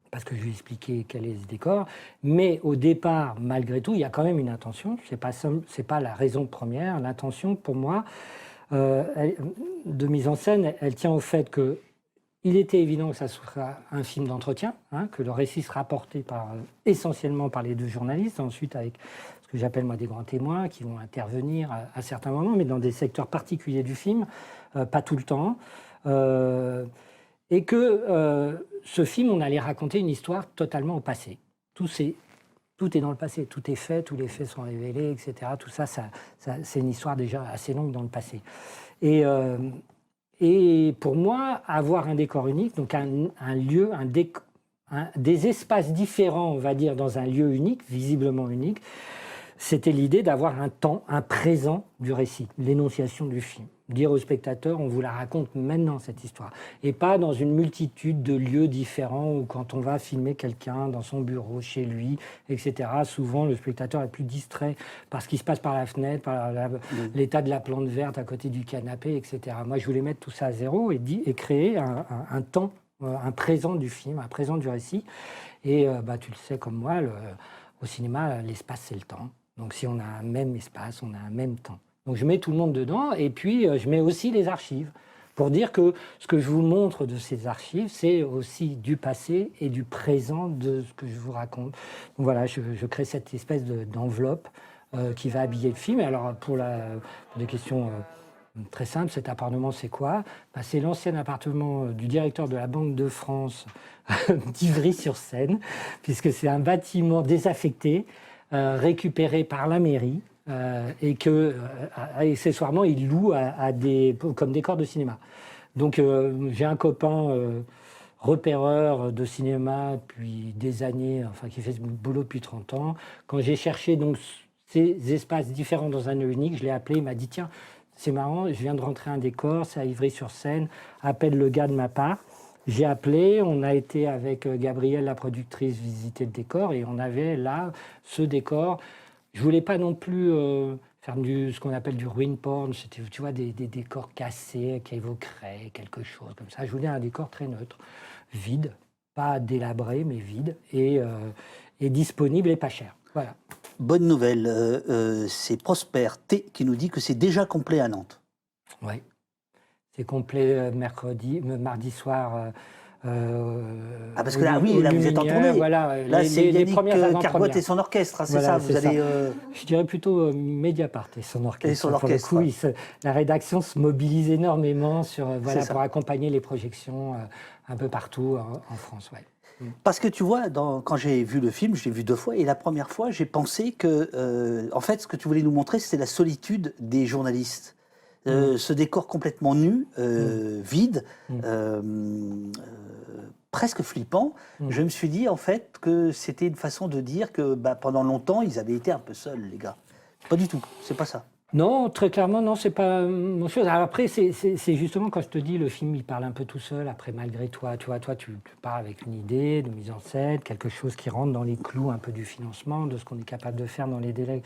Parce que je vais expliquer quel est ce décor. Mais au départ, malgré tout, il y a quand même une intention. C'est pas la raison première. L'intention, pour moi, de mise en scène, elle tient au fait qu'il était évident que ça sera un film d'entretien, que le récit sera porté essentiellement par les deux journalistes, ensuite avec ce que j'appelle moi des grands témoins qui vont intervenir à certains moments, mais dans des secteurs particuliers du film, pas tout le temps. Et que ce film, on allait raconter une histoire totalement au passé. Tout est dans le passé, tout est fait, tous les faits sont révélés, etc. Tout ça, c'est une histoire déjà assez longue dans le passé. Et pour moi, avoir un décor unique, donc un lieu, des espaces différents, on va dire, dans un lieu unique, visiblement unique, c'était l'idée d'avoir un temps, un présent du récit, l'énonciation du film. Dire au spectateur, on vous la raconte maintenant, cette histoire. Et pas dans une multitude de lieux différents où quand on va filmer quelqu'un dans son bureau, chez lui, etc., souvent le spectateur est plus distrait par ce qui se passe par la fenêtre, par l'état de la plante verte à côté du canapé, etc. Moi, je voulais mettre tout ça à zéro et créer un temps, un présent du film, un présent du récit. Et tu le sais comme moi, au cinéma, l'espace, c'est le temps. Donc si on a un même espace, on a un même temps. Donc je mets tout le monde dedans et puis je mets aussi les archives pour dire que ce que je vous montre de ces archives, c'est aussi du passé et du présent de ce que je vous raconte. Donc voilà, je crée cette espèce d'enveloppe qui va habiller le film. Et alors pour des questions très simples, cet appartement c'est quoi? C'est l'ancien appartement du directeur de la Banque de France d'Ivry-sur-Seine, puisque c'est un bâtiment désaffecté récupéré par la mairie. Et que, accessoirement, il loue comme décor de cinéma. Donc, j'ai un copain repéreur de cinéma depuis des années, qui fait ce boulot depuis 30 ans. Quand j'ai cherché donc, ces espaces différents dans un lieu unique, je l'ai appelé, il m'a dit, tiens, c'est marrant, je viens de rentrer un décor, c'est à Ivry-sur-Seine, appelle le gars de ma part. J'ai appelé, on a été avec Gabrielle, la productrice, visiter le décor, et on avait là ce décor. Je voulais pas non plus faire ce qu'on appelle du ruin porn, c'était, tu vois, des décors cassés qui évoqueraient quelque chose comme ça. Je voulais un décor très neutre, vide, pas délabré, mais vide, et disponible et pas cher. Voilà. Bonne nouvelle, c'est Prosper T qui nous dit que c'est déjà complet à Nantes. Oui, c'est complet mardi soir. Parce que là, oui, là vous êtes en tournée. Voilà, là, c'est Yannick Cargotte et son orchestre, c'est voilà, ça. Vous allez. Je dirais plutôt Mediapart et son orchestre. Et son orchestre. Pour le coup, la rédaction se mobilise énormément pour accompagner les projections un peu partout en France. Ouais. Parce que tu vois, quand j'ai vu le film, je l'ai vu 2 fois, et la première fois, j'ai pensé que, en fait, ce que tu voulais nous montrer, c'était la solitude des journalistes. Ce décor complètement nu, vide, presque flippant, je me suis dit en fait que c'était une façon de dire que pendant longtemps ils avaient été un peu seuls, les gars. Pas du tout, c'est pas ça. Non, très clairement, non, c'est pas mon chose. Alors après, c'est justement quand je te dis, le film, il parle un peu tout seul. Après, malgré toi, tu vois, tu pars avec une idée de mise en scène, quelque chose qui rentre dans les clous un peu du financement, de ce qu'on est capable de faire dans les délais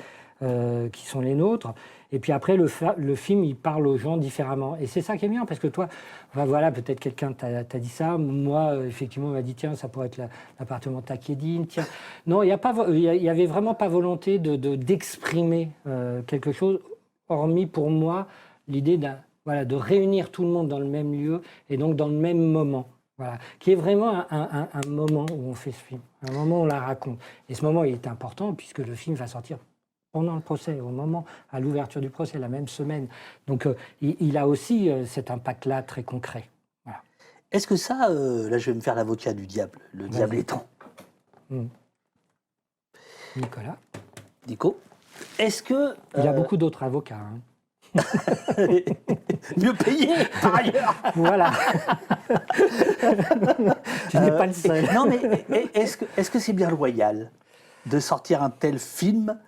qui sont les nôtres. Et puis après, le film, il parle aux gens différemment. Et c'est ça qui est bien, parce que toi, ben voilà, peut-être quelqu'un t'a dit ça. Moi, effectivement, il m'a dit, tiens, ça pourrait être l'appartement de Takedine. Tiens. Non, il y avait vraiment pas volonté d'exprimer quelque chose. Hormis pour moi l'idée de réunir tout le monde dans le même lieu et donc dans le même moment. Voilà, qui est vraiment un moment où on fait ce film, un moment où on la raconte. Et ce moment, il est important puisque le film va sortir pendant le procès, au moment, à l'ouverture du procès, la même semaine. Donc il a aussi cet impact-là très concret. Voilà. Est-ce que ça, là je vais me faire l'avocat du diable, le diable étant. Nicolas. Nico, est-ce que... Il a beaucoup d'autres avocats. Hein. Mieux payé, par ailleurs. Voilà. Tu n'es pas le seul. Non, mais est-ce que c'est bien loyal de sortir un tel film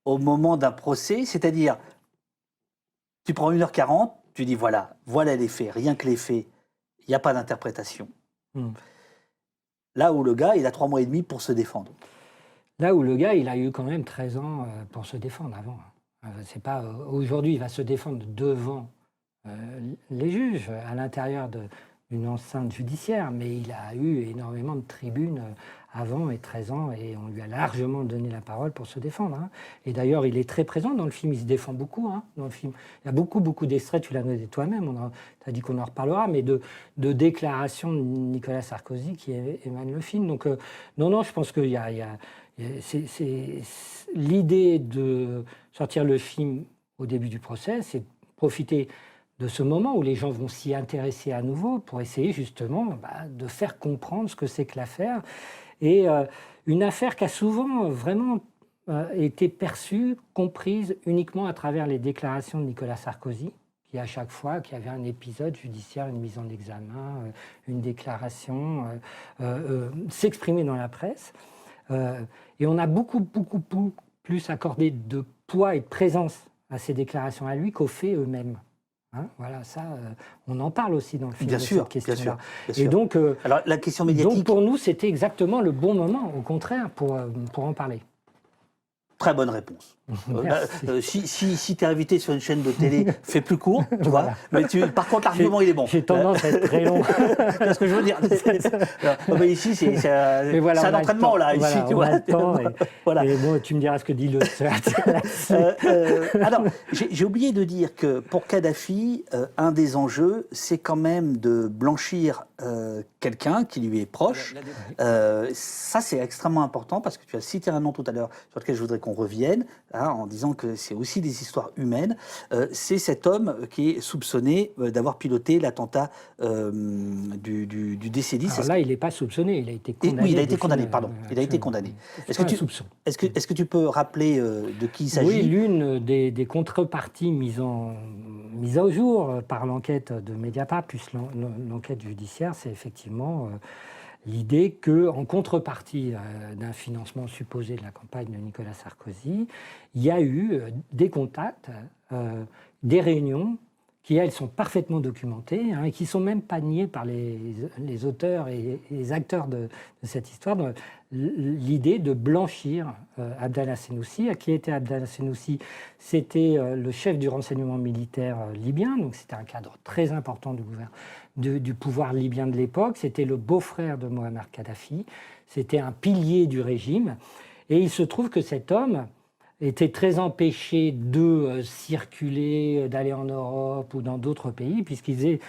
au moment d'un procès? C'est-à-dire, tu prends 1h40, tu dis voilà les faits, rien que les faits, il n'y a pas d'interprétation. Là où le gars, il a 3 mois et demi pour se défendre. Là où le gars, il a eu quand même 13 ans pour se défendre avant. C'est pas aujourd'hui, il va se défendre devant les juges, à l'intérieur d'une enceinte judiciaire, mais il a eu énormément de tribunes avant et 13 ans, et on lui a largement donné la parole pour se défendre. Hein. Et d'ailleurs, il est très présent dans le film, il se défend beaucoup dans le film. Il y a beaucoup d'extraits, tu l'as noté toi-même, tu as dit qu'on en reparlera, mais de déclarations de Nicolas Sarkozy qui émanent le film. Donc non, je pense qu'il y a c'est l'idée de sortir le film au début du procès, c'est profiter de ce moment où les gens vont s'y intéresser à nouveau pour essayer justement de faire comprendre ce que c'est que l'affaire. Et une affaire qui a souvent vraiment été perçue, comprise uniquement à travers les déclarations de Nicolas Sarkozy, qui à chaque fois qu'il y avait un épisode judiciaire, une mise en examen, une déclaration, s'exprimer dans la presse. Et on a beaucoup plus accordé de poids et de présence à ces déclarations à lui qu'aux faits eux-mêmes. Hein, voilà, ça, on en parle aussi dans le film. Bien de sûr, cette question-là. bien sûr. Et donc, alors, la question médiatique... donc, pour nous, c'était exactement le bon moment, au contraire, pour en parler. Très bonne réponse. Si tu es invité sur une chaîne de télé, fais plus court, tu vois. Mais par contre, l'argument, il est bon. J'ai tendance à être très long. C'est ce que je veux dire. Mais ici, c'est un entraînement, là. Voilà, ici, tu vois. Voilà. Et bon, tu me diras ce que dit le alors, j'ai oublié de dire que pour Kadhafi, un des enjeux, c'est quand même de blanchir quelqu'un qui lui est proche. Ça, c'est extrêmement important parce que tu as cité un nom tout à l'heure sur lequel je voudrais qu'on revienne, hein, en disant que c'est aussi des histoires humaines. C'est cet homme qui est soupçonné d'avoir piloté l'attentat du décédiste. Alors là, il n'est pas soupçonné, il a été condamné. Oui, il a été condamné, pardon. Il a été condamné. Est-ce que tu peux rappeler de qui il s'agit? Oui, l'une des contreparties mises au jour par l'enquête de Mediapart, plus l'enquête judiciaire, c'est effectivement l'idée qu'en contrepartie d'un financement supposé de la campagne de Nicolas Sarkozy, il y a eu des contacts, des réunions qui, elles, sont parfaitement documentées et qui ne sont même pas niées par les auteurs et les acteurs de cette histoire. L'idée de blanchir Abdallah Sennoussi. Qui était Abdallah Sennoussi? C'était le chef du renseignement militaire libyen, donc c'était un cadre très important du pouvoir libyen de l'époque. C'était le beau-frère de Mohamed Kadhafi. C'était un pilier du régime. Et il se trouve que cet homme était très empêché de circuler, d'aller en Europe ou dans d'autres pays, puisqu'il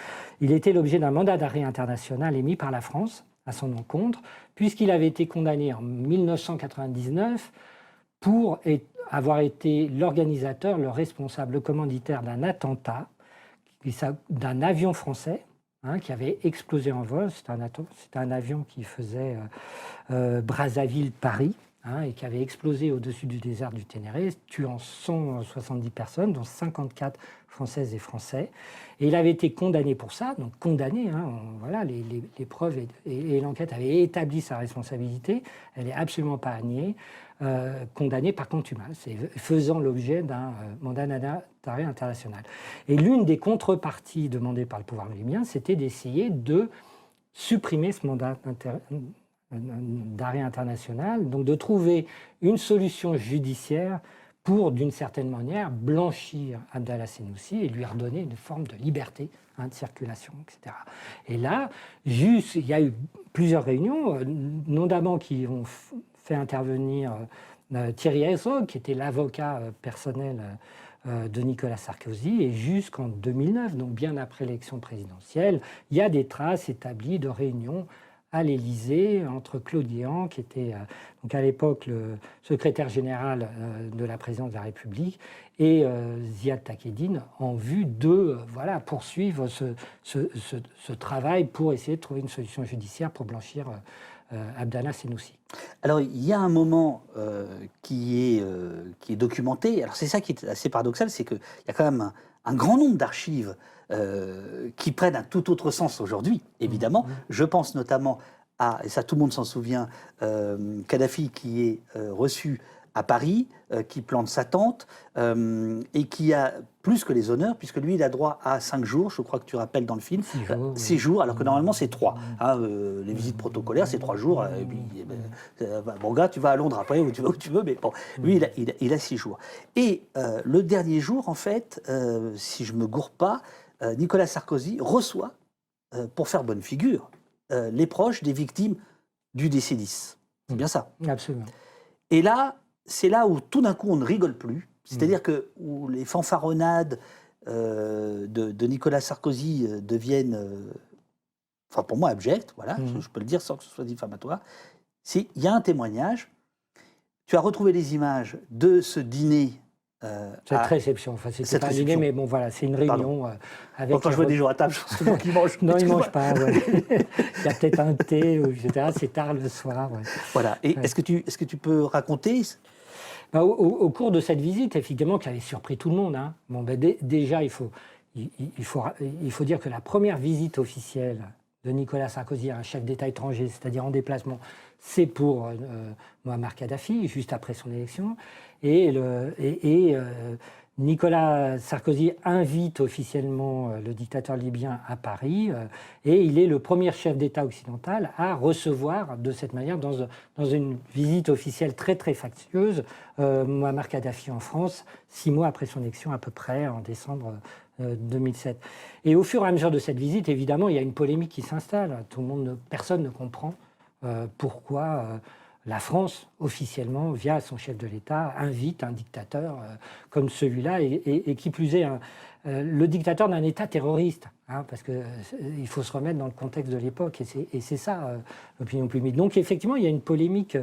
était l'objet d'un mandat d'arrêt international émis par la France à son encontre, puisqu'il avait été condamné en 1999 pour avoir été l'organisateur, le responsable, le commanditaire d'un attentat, d'un avion français, qui avait explosé en vol. C'était un avion qui faisait Brazzaville-Paris, et qui avait explosé au-dessus du désert du Ténéré, tuant 170 personnes, dont 54 Françaises et Français. Et il avait été condamné pour ça, donc condamné, voilà, les preuves et l'enquête avaient établi sa responsabilité, elle n'est absolument pas à nier, condamné par contumace, et faisant l'objet d'un mandat d'arrêt international. Et l'une des contreparties demandées par le pouvoir libyen, c'était d'essayer de supprimer ce mandat d'arrêt international, donc de trouver une solution judiciaire pour, d'une certaine manière, blanchir Abdallah Senussi et lui redonner une forme de liberté de circulation, etc. Et là, il y a eu plusieurs réunions, notamment qui ont fait intervenir Thierry Herzog, qui était l'avocat personnel de Nicolas Sarkozy, et jusqu'en 2009, donc bien après l'élection présidentielle, il y a des traces établies de réunions à l'Élysée entre Claude Guéant, qui était donc à l'époque le secrétaire général de la présidence de la République, et Ziad Takedine, en vue de poursuivre ce travail pour essayer de trouver une solution judiciaire pour blanchir Abdallah Senussi. Alors, il y a un moment qui est documenté. Alors, c'est ça qui est assez paradoxal, c'est qu'il y a quand même un grand nombre d'archives qui prennent un tout autre sens aujourd'hui, évidemment. Je pense notamment à, et ça tout le monde s'en souvient, Kadhafi qui est reçu à Paris, qui plante sa tente et qui a plus que les honneurs, puisque lui, il a droit à 5 jours, je crois que tu rappelles dans le film. 6 jours, alors que normalement, c'est 3. Les visites protocolaires, c'est 3 jours. Et puis, bon gars, tu vas à Londres après, ou tu vas où tu veux, mais bon, lui, il a 6 jours. Et le dernier jour, en fait, si je ne me gourre pas, Nicolas Sarkozy reçoit, pour faire bonne figure, les proches des victimes du DC-10. C'est bien ça. Absolument. Et là, c'est là où tout d'un coup on ne rigole plus. C'est-à-dire que où les fanfaronnades de Nicolas Sarkozy deviennent, enfin pour moi abjectes, voilà, je peux le dire sans que ce soit diffamatoire. Il y a un témoignage. Tu as retrouvé les images de ce dîner. Cette réception, enfin c'était pas un dîner, mais bon voilà, c'est une réunion avec. Quand je vois des gens à table, je pense qu'ils mangent. Non, ils ne mangent pas. Ouais. Il y a peut-être un thé, etc. C'est tard le soir. Ouais. Voilà. Et est-ce que tu peux raconter au cours de cette visite, effectivement, qui avait surpris tout le monde. Bon, déjà, il faut dire que la première visite officielle de Nicolas Sarkozy à un chef d'État étranger, c'est-à-dire en déplacement, c'est pour Muammar Kadhafi, juste après son élection. Et Nicolas Sarkozy invite officiellement le dictateur libyen à Paris et il est le premier chef d'État occidental à recevoir de cette manière, dans une visite officielle très très factueuse, Muammar Kadhafi en France, 6 mois après son élection à peu près, en décembre 2007. Et au fur et à mesure de cette visite, évidemment, il y a une polémique qui s'installe. Personne ne comprend pourquoi la France, officiellement, via son chef de l'État, invite un dictateur comme celui-là, et qui plus est, le dictateur d'un État terroriste, parce qu'il faut se remettre dans le contexte de l'époque, et c'est ça l'opinion publique. Donc effectivement, il y a une polémique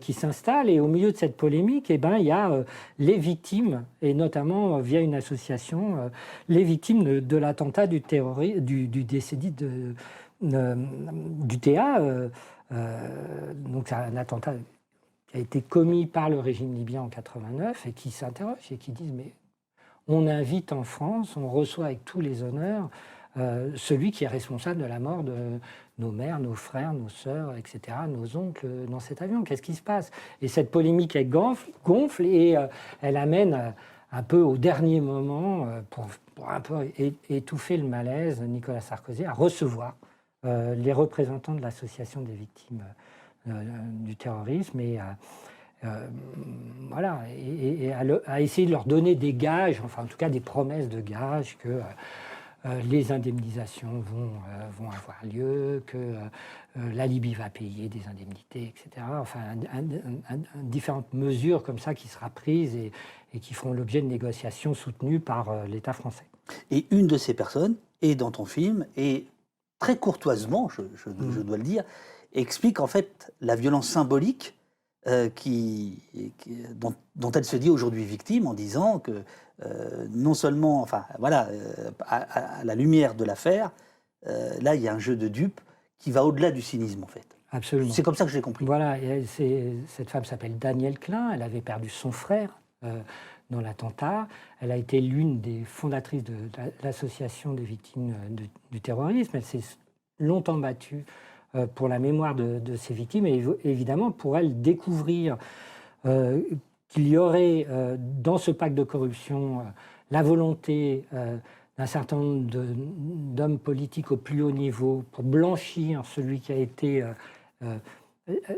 qui s'installe, et au milieu de cette polémique, il y a les victimes, et notamment via une association, les victimes de l'attentat du décès du TA. Donc c'est un attentat qui a été commis par le régime libyen en 89 et qui s'interrogent et qui disent mais on invite en France, on reçoit avec tous les honneurs celui qui est responsable de la mort de nos mères, nos frères, nos sœurs, etc., nos oncles dans cet avion. Qu'est-ce qui se passe? Et cette polémique elle gonfle et elle amène un peu au dernier moment, pour un peu étouffer le malaise, Nicolas Sarkozy à recevoir les représentants de l'association des victimes du terrorisme et à essayer de leur donner des gages, enfin en tout cas des promesses de gages que les indemnisations vont avoir lieu, que la Libye va payer des indemnités, etc. Enfin, différentes mesures comme ça qui sera prises et qui feront l'objet de négociations soutenues par l'État français. Et une de ces personnes est dans ton film et très courtoisement, je dois le dire, explique en fait la violence symbolique dont elle se dit aujourd'hui victime, en disant que non seulement, enfin voilà, à la lumière de l'affaire, là il y a un jeu de dupes qui va au-delà du cynisme en fait. Absolument. C'est comme ça que je l'ai compris. Voilà, et cette femme s'appelle Danielle Klein, elle avait perdu son frère dans l'attentat. Elle a été l'une des fondatrices de l'association des victimes du terrorisme. Elle s'est longtemps battue pour la mémoire de ces victimes et évidemment pour elle découvrir qu'il y aurait dans ce pacte de corruption la volonté d'un certain nombre d'hommes politiques au plus haut niveau pour blanchir celui qui a été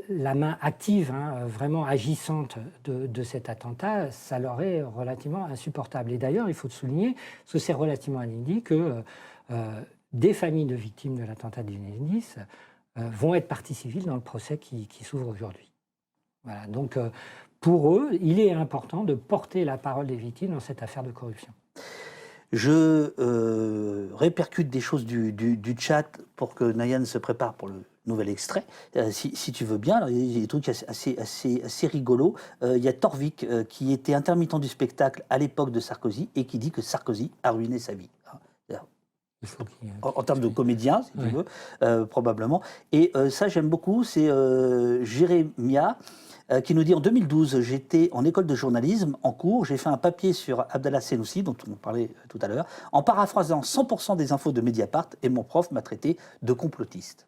la main active, vraiment agissante de cet attentat, ça leur est relativement insupportable. Et d'ailleurs, il faut souligner, parce que c'est relativement inédit, que des familles de victimes de l'attentat du 10 vont être partie civile dans le procès qui s'ouvre aujourd'hui. Voilà, donc pour eux, il est important de porter la parole des victimes dans cette affaire de corruption. Je répercute des choses du chat pour que Nayan se prépare pour le nouvel extrait, si tu veux bien. Alors, il y a des trucs assez rigolos. Il y a Torvik qui était intermittent du spectacle à l'époque de Sarkozy et qui dit que Sarkozy a ruiné sa vie. En termes de comédien, si tu veux, probablement. Et ça, j'aime beaucoup, c'est Jérémia qui nous dit en 2012, j'étais en école de journalisme, en cours, j'ai fait un papier sur Abdallah Senoussi, dont on parlait tout à l'heure, en paraphrasant 100% des infos de Mediapart, et mon prof m'a traité de complotiste.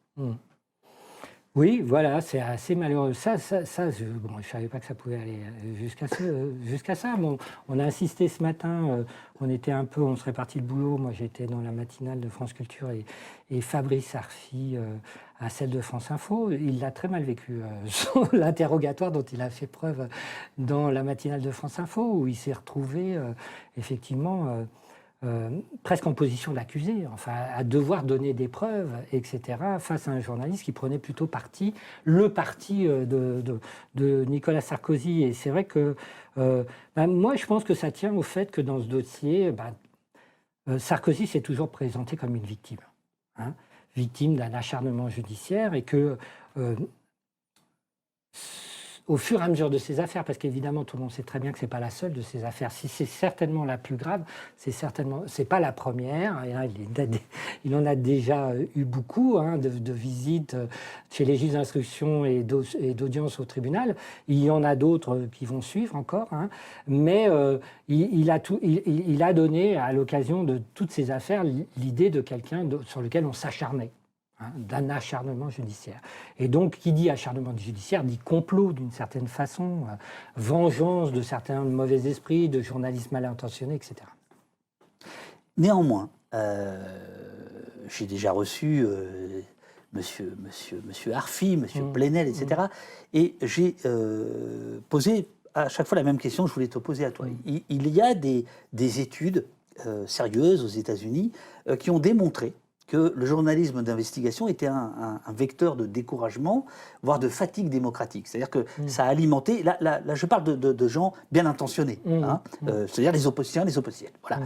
Oui, voilà, c'est assez malheureux. Ça je ne savais pas que ça pouvait aller jusqu'à ça. Bon, on a insisté ce matin, on serait parti le boulot. Moi, j'étais dans la matinale de France Culture et Fabrice Arfi à celle de France Info. Il l'a très mal vécu, l'interrogatoire dont il a fait preuve dans la matinale de France Info, où il s'est retrouvé effectivement presque en position d'accusé, enfin à devoir donner des preuves, etc., face à un journaliste qui prenait plutôt le parti de Nicolas Sarkozy. Et c'est vrai que moi, je pense que ça tient au fait que dans ce dossier, Sarkozy s'est toujours présenté comme une victime, victime d'un acharnement judiciaire, et que au fur et à mesure de ces affaires, parce qu'évidemment tout le monde sait très bien que c'est pas la seule de ces affaires. Si c'est certainement la plus grave, c'est pas la première. Il en a déjà eu beaucoup de visites chez les juges d'instruction et d'audience au tribunal. Il y en a d'autres qui vont suivre encore, mais il a donné à l'occasion de toutes ces affaires l'idée de quelqu'un sur lequel on s'acharnait. D'un acharnement judiciaire. Et donc, qui dit acharnement judiciaire dit complot d'une certaine façon, vengeance de certains mauvais esprits, de journalistes mal intentionnés, etc. Néanmoins, j'ai déjà reçu monsieur Arfi, monsieur Plenel, etc. Et j'ai posé à chaque fois la même question, je voulais te poser à toi. Il y a des études sérieuses aux États-Unis qui ont démontré que le journalisme d'investigation était un vecteur de découragement, voire de fatigue démocratique. C'est-à-dire que ça a alimenté... Là, je parle de gens bien intentionnés, c'est-à-dire les oppositionnels, les oppositionnels. Voilà.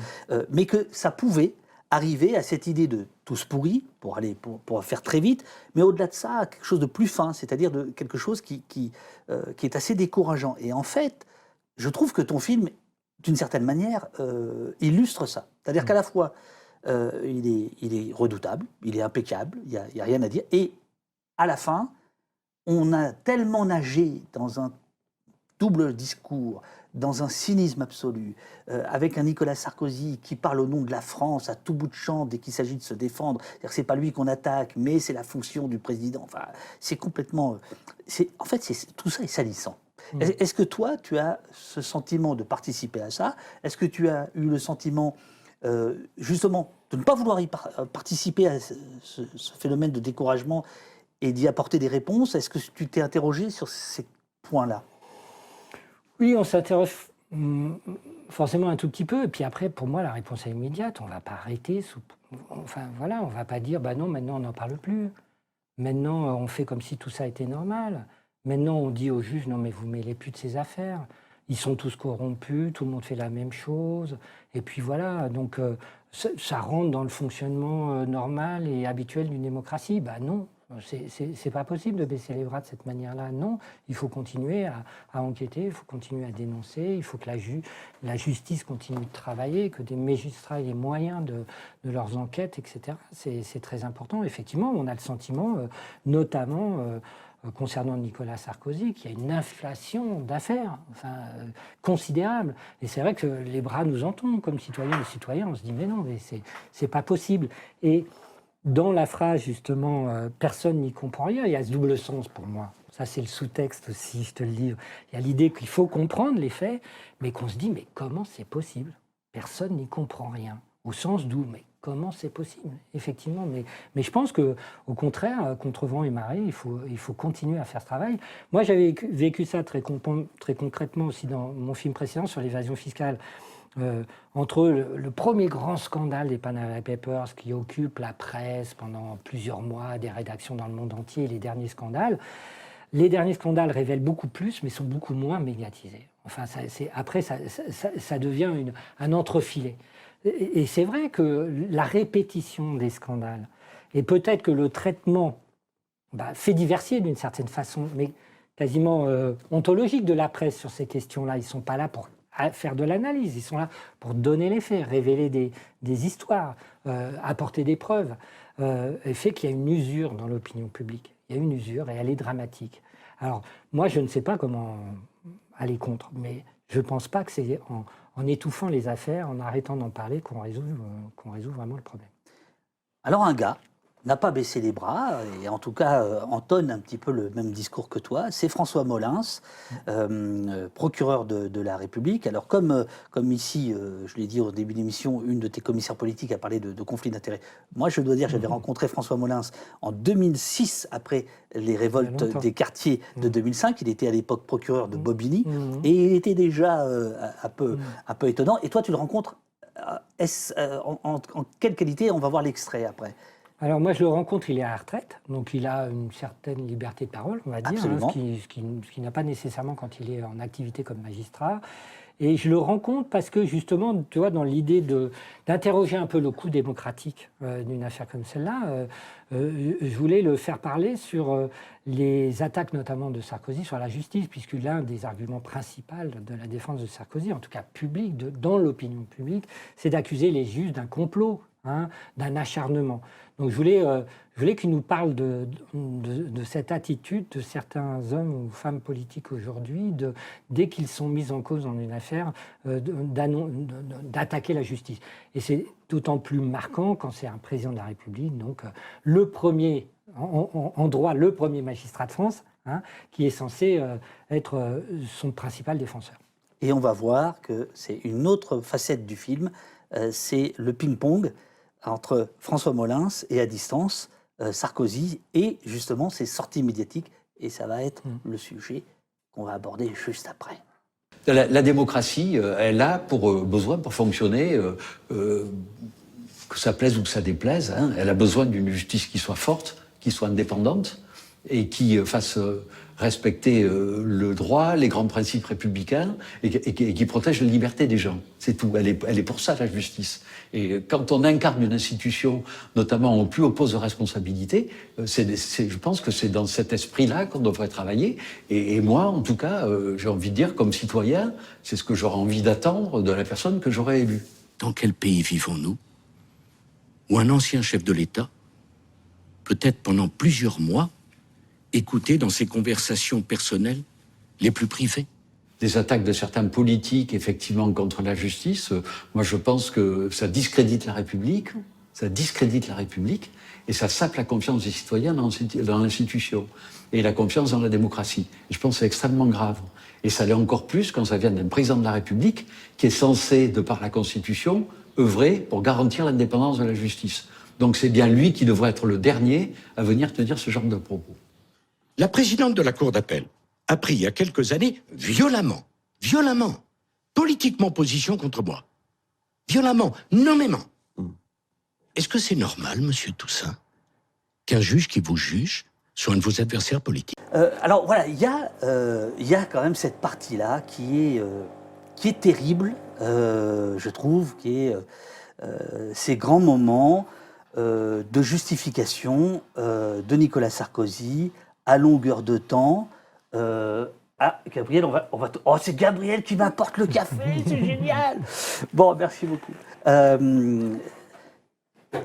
Mais que ça pouvait arriver à cette idée de tous pourris, pour faire très vite, mais au-delà de ça, quelque chose de plus fin, c'est-à-dire de quelque chose qui est assez décourageant. Et en fait, je trouve que ton film, d'une certaine manière, illustre ça. C'est-à-dire qu'à la fois... il est redoutable, il est impeccable, il n'y a rien à dire. Et à la fin, on a tellement nagé dans un double discours, dans un cynisme absolu, avec un Nicolas Sarkozy qui parle au nom de la France à tout bout de champ dès qu'il s'agit de se défendre. C'est-à-dire que c'est pas lui qu'on attaque, mais c'est la fonction du président. Enfin, c'est complètement... En fait, tout ça est salissant. Est-ce que toi, tu as ce sentiment de participer à ça? Est-ce que tu as eu le sentiment... justement, de ne pas vouloir participer à ce phénomène de découragement et d'y apporter des réponses? Est-ce que tu t'es interrogé sur ces points-là? Oui, on s'interroge forcément un tout petit peu. Et puis après, pour moi, la réponse est immédiate. On ne va pas arrêter. Enfin, voilà, on ne va pas dire, non, maintenant, on n'en parle plus. Maintenant, on fait comme si tout ça était normal. Maintenant, on dit aux juges, non, mais vous ne mêlez plus de ces affaires. Ils sont tous corrompus, tout le monde fait la même chose. Et puis voilà, donc ça rentre dans le fonctionnement normal et habituel d'une démocratie. Non, C'est pas possible de baisser les bras de cette manière-là. Non, il faut continuer à enquêter, il faut continuer à dénoncer, il faut que la justice continue de travailler, que des magistrats aient les moyens de leurs enquêtes, etc. C'est très important. Effectivement, on a le sentiment, notamment concernant Nicolas Sarkozy, qu'il y a une inflation d'affaires considérable. Et c'est vrai que les bras nous en tombent comme citoyens et citoyens. On se dit, mais non, mais c'est pas possible. Et dans la phrase, justement, personne n'y comprend rien, il y a ce double sens pour moi. Ça, c'est le sous-texte aussi, je te le dis. Il y a l'idée qu'il faut comprendre les faits, mais qu'on se dit, mais comment c'est possible? Personne n'y comprend rien. Au sens d'où, mais comment c'est possible? Effectivement, mais je pense qu'au contraire, contre vent et marée, il faut continuer à faire ce travail. Moi, j'avais vécu ça très concrètement aussi dans mon film précédent sur l'évasion fiscale. Entre le premier grand scandale des Panama Papers qui occupe la presse pendant plusieurs mois, des rédactions dans le monde entier, et les derniers scandales révèlent beaucoup plus, mais sont beaucoup moins médiatisés. Enfin, après, ça devient un entrefilet. Et c'est vrai que la répétition des scandales, et peut-être que le traitement fait diversier d'une certaine façon, mais quasiment ontologique de la presse sur ces questions-là, ils ne sont pas là pour faire de l'analyse, ils sont là pour donner les faits, révéler des histoires, apporter des preuves, et fait qu'il y a une usure dans l'opinion publique. Il y a une usure et elle est dramatique. Alors, moi, je ne sais pas comment aller contre, mais je ne pense pas que c'est en étouffant les affaires, en arrêtant d'en parler, qu'on résout vraiment le problème. Alors un gars n'a pas baissé les bras, et en tout cas entonne un petit peu le même discours que toi, c'est François Molins, procureur de la République. Alors comme ici, je l'ai dit au début de l'émission, une de tes commissaires politiques a parlé de conflit d'intérêts. Moi, je dois dire, j'avais rencontré François Molins en 2006, après les révoltes des quartiers de 2005. Il était à l'époque procureur de Bobigny, et il était déjà un peu étonnant. Et toi, tu le rencontres en quelle qualité? On va voir l'extrait après. Alors moi, je le rencontre, il est à la retraite, donc il a une certaine liberté de parole, on va dire, ce qui n'a pas nécessairement quand il est en activité comme magistrat. Et je le rencontre parce que justement, tu vois, dans l'idée d'interroger un peu le coût démocratique d'une affaire comme celle-là, je voulais le faire parler sur les attaques notamment de Sarkozy sur la justice, puisque l'un des arguments principaux de la défense de Sarkozy, en tout cas public, dans l'opinion publique, c'est d'accuser les juges d'un complot, d'un acharnement. Donc je voulais qu'il nous parle de cette attitude de certains hommes ou femmes politiques aujourd'hui, dès qu'ils sont mis en cause dans une affaire, d'attaquer la justice. Et c'est d'autant plus marquant quand c'est un président de la République, donc le premier, en droit, le premier magistrat de France, qui est censé être son principal défenseur. Et on va voir que c'est une autre facette du film, c'est le ping-pong entre François Molins et à distance Sarkozy et justement ses sorties médiatiques. Et ça va être le sujet qu'on va aborder juste après. La démocratie, elle a besoin pour fonctionner, que ça plaise ou que ça déplaise, elle a besoin d'une justice qui soit forte, qui soit indépendante et qui fasse respecter le droit, les grands principes républicains et qui protège la liberté des gens. C'est tout. Elle est pour ça, la justice. Et quand on incarne une institution, notamment au plus haut poste de responsabilité, je pense que c'est dans cet esprit-là qu'on devrait travailler. Et moi, en tout cas, j'ai envie de dire, comme citoyen, c'est ce que j'aurais envie d'attendre de la personne que j'aurais élue. Dans quel pays vivons-nous où un ancien chef de l'État, peut-être pendant plusieurs mois, écouter dans ses conversations personnelles les plus privées? Des attaques de certains politiques, effectivement, contre la justice, moi je pense que ça discrédite la République, et ça sape la confiance des citoyens dans l'institution, et la confiance dans la démocratie. Et je pense que c'est extrêmement grave. Et ça l'est encore plus quand ça vient d'un président de la République qui est censé, de par la Constitution, œuvrer pour garantir l'indépendance de la justice. Donc c'est bien lui qui devrait être le dernier à venir tenir ce genre de propos. La présidente de la Cour d'appel a pris il y a quelques années violemment, politiquement position contre moi. Violemment, nommément. Est-ce que c'est normal, monsieur Toussaint, qu'un juge qui vous juge soit un de vos adversaires politiques? Alors voilà, il y a quand même cette partie-là qui est terrible, je trouve, qui est ces grands moments de justification de Nicolas Sarkozy à longueur de temps. Gabriel, oh, c'est Gabriel qui m'apporte le café, c'est génial. Bon, merci beaucoup.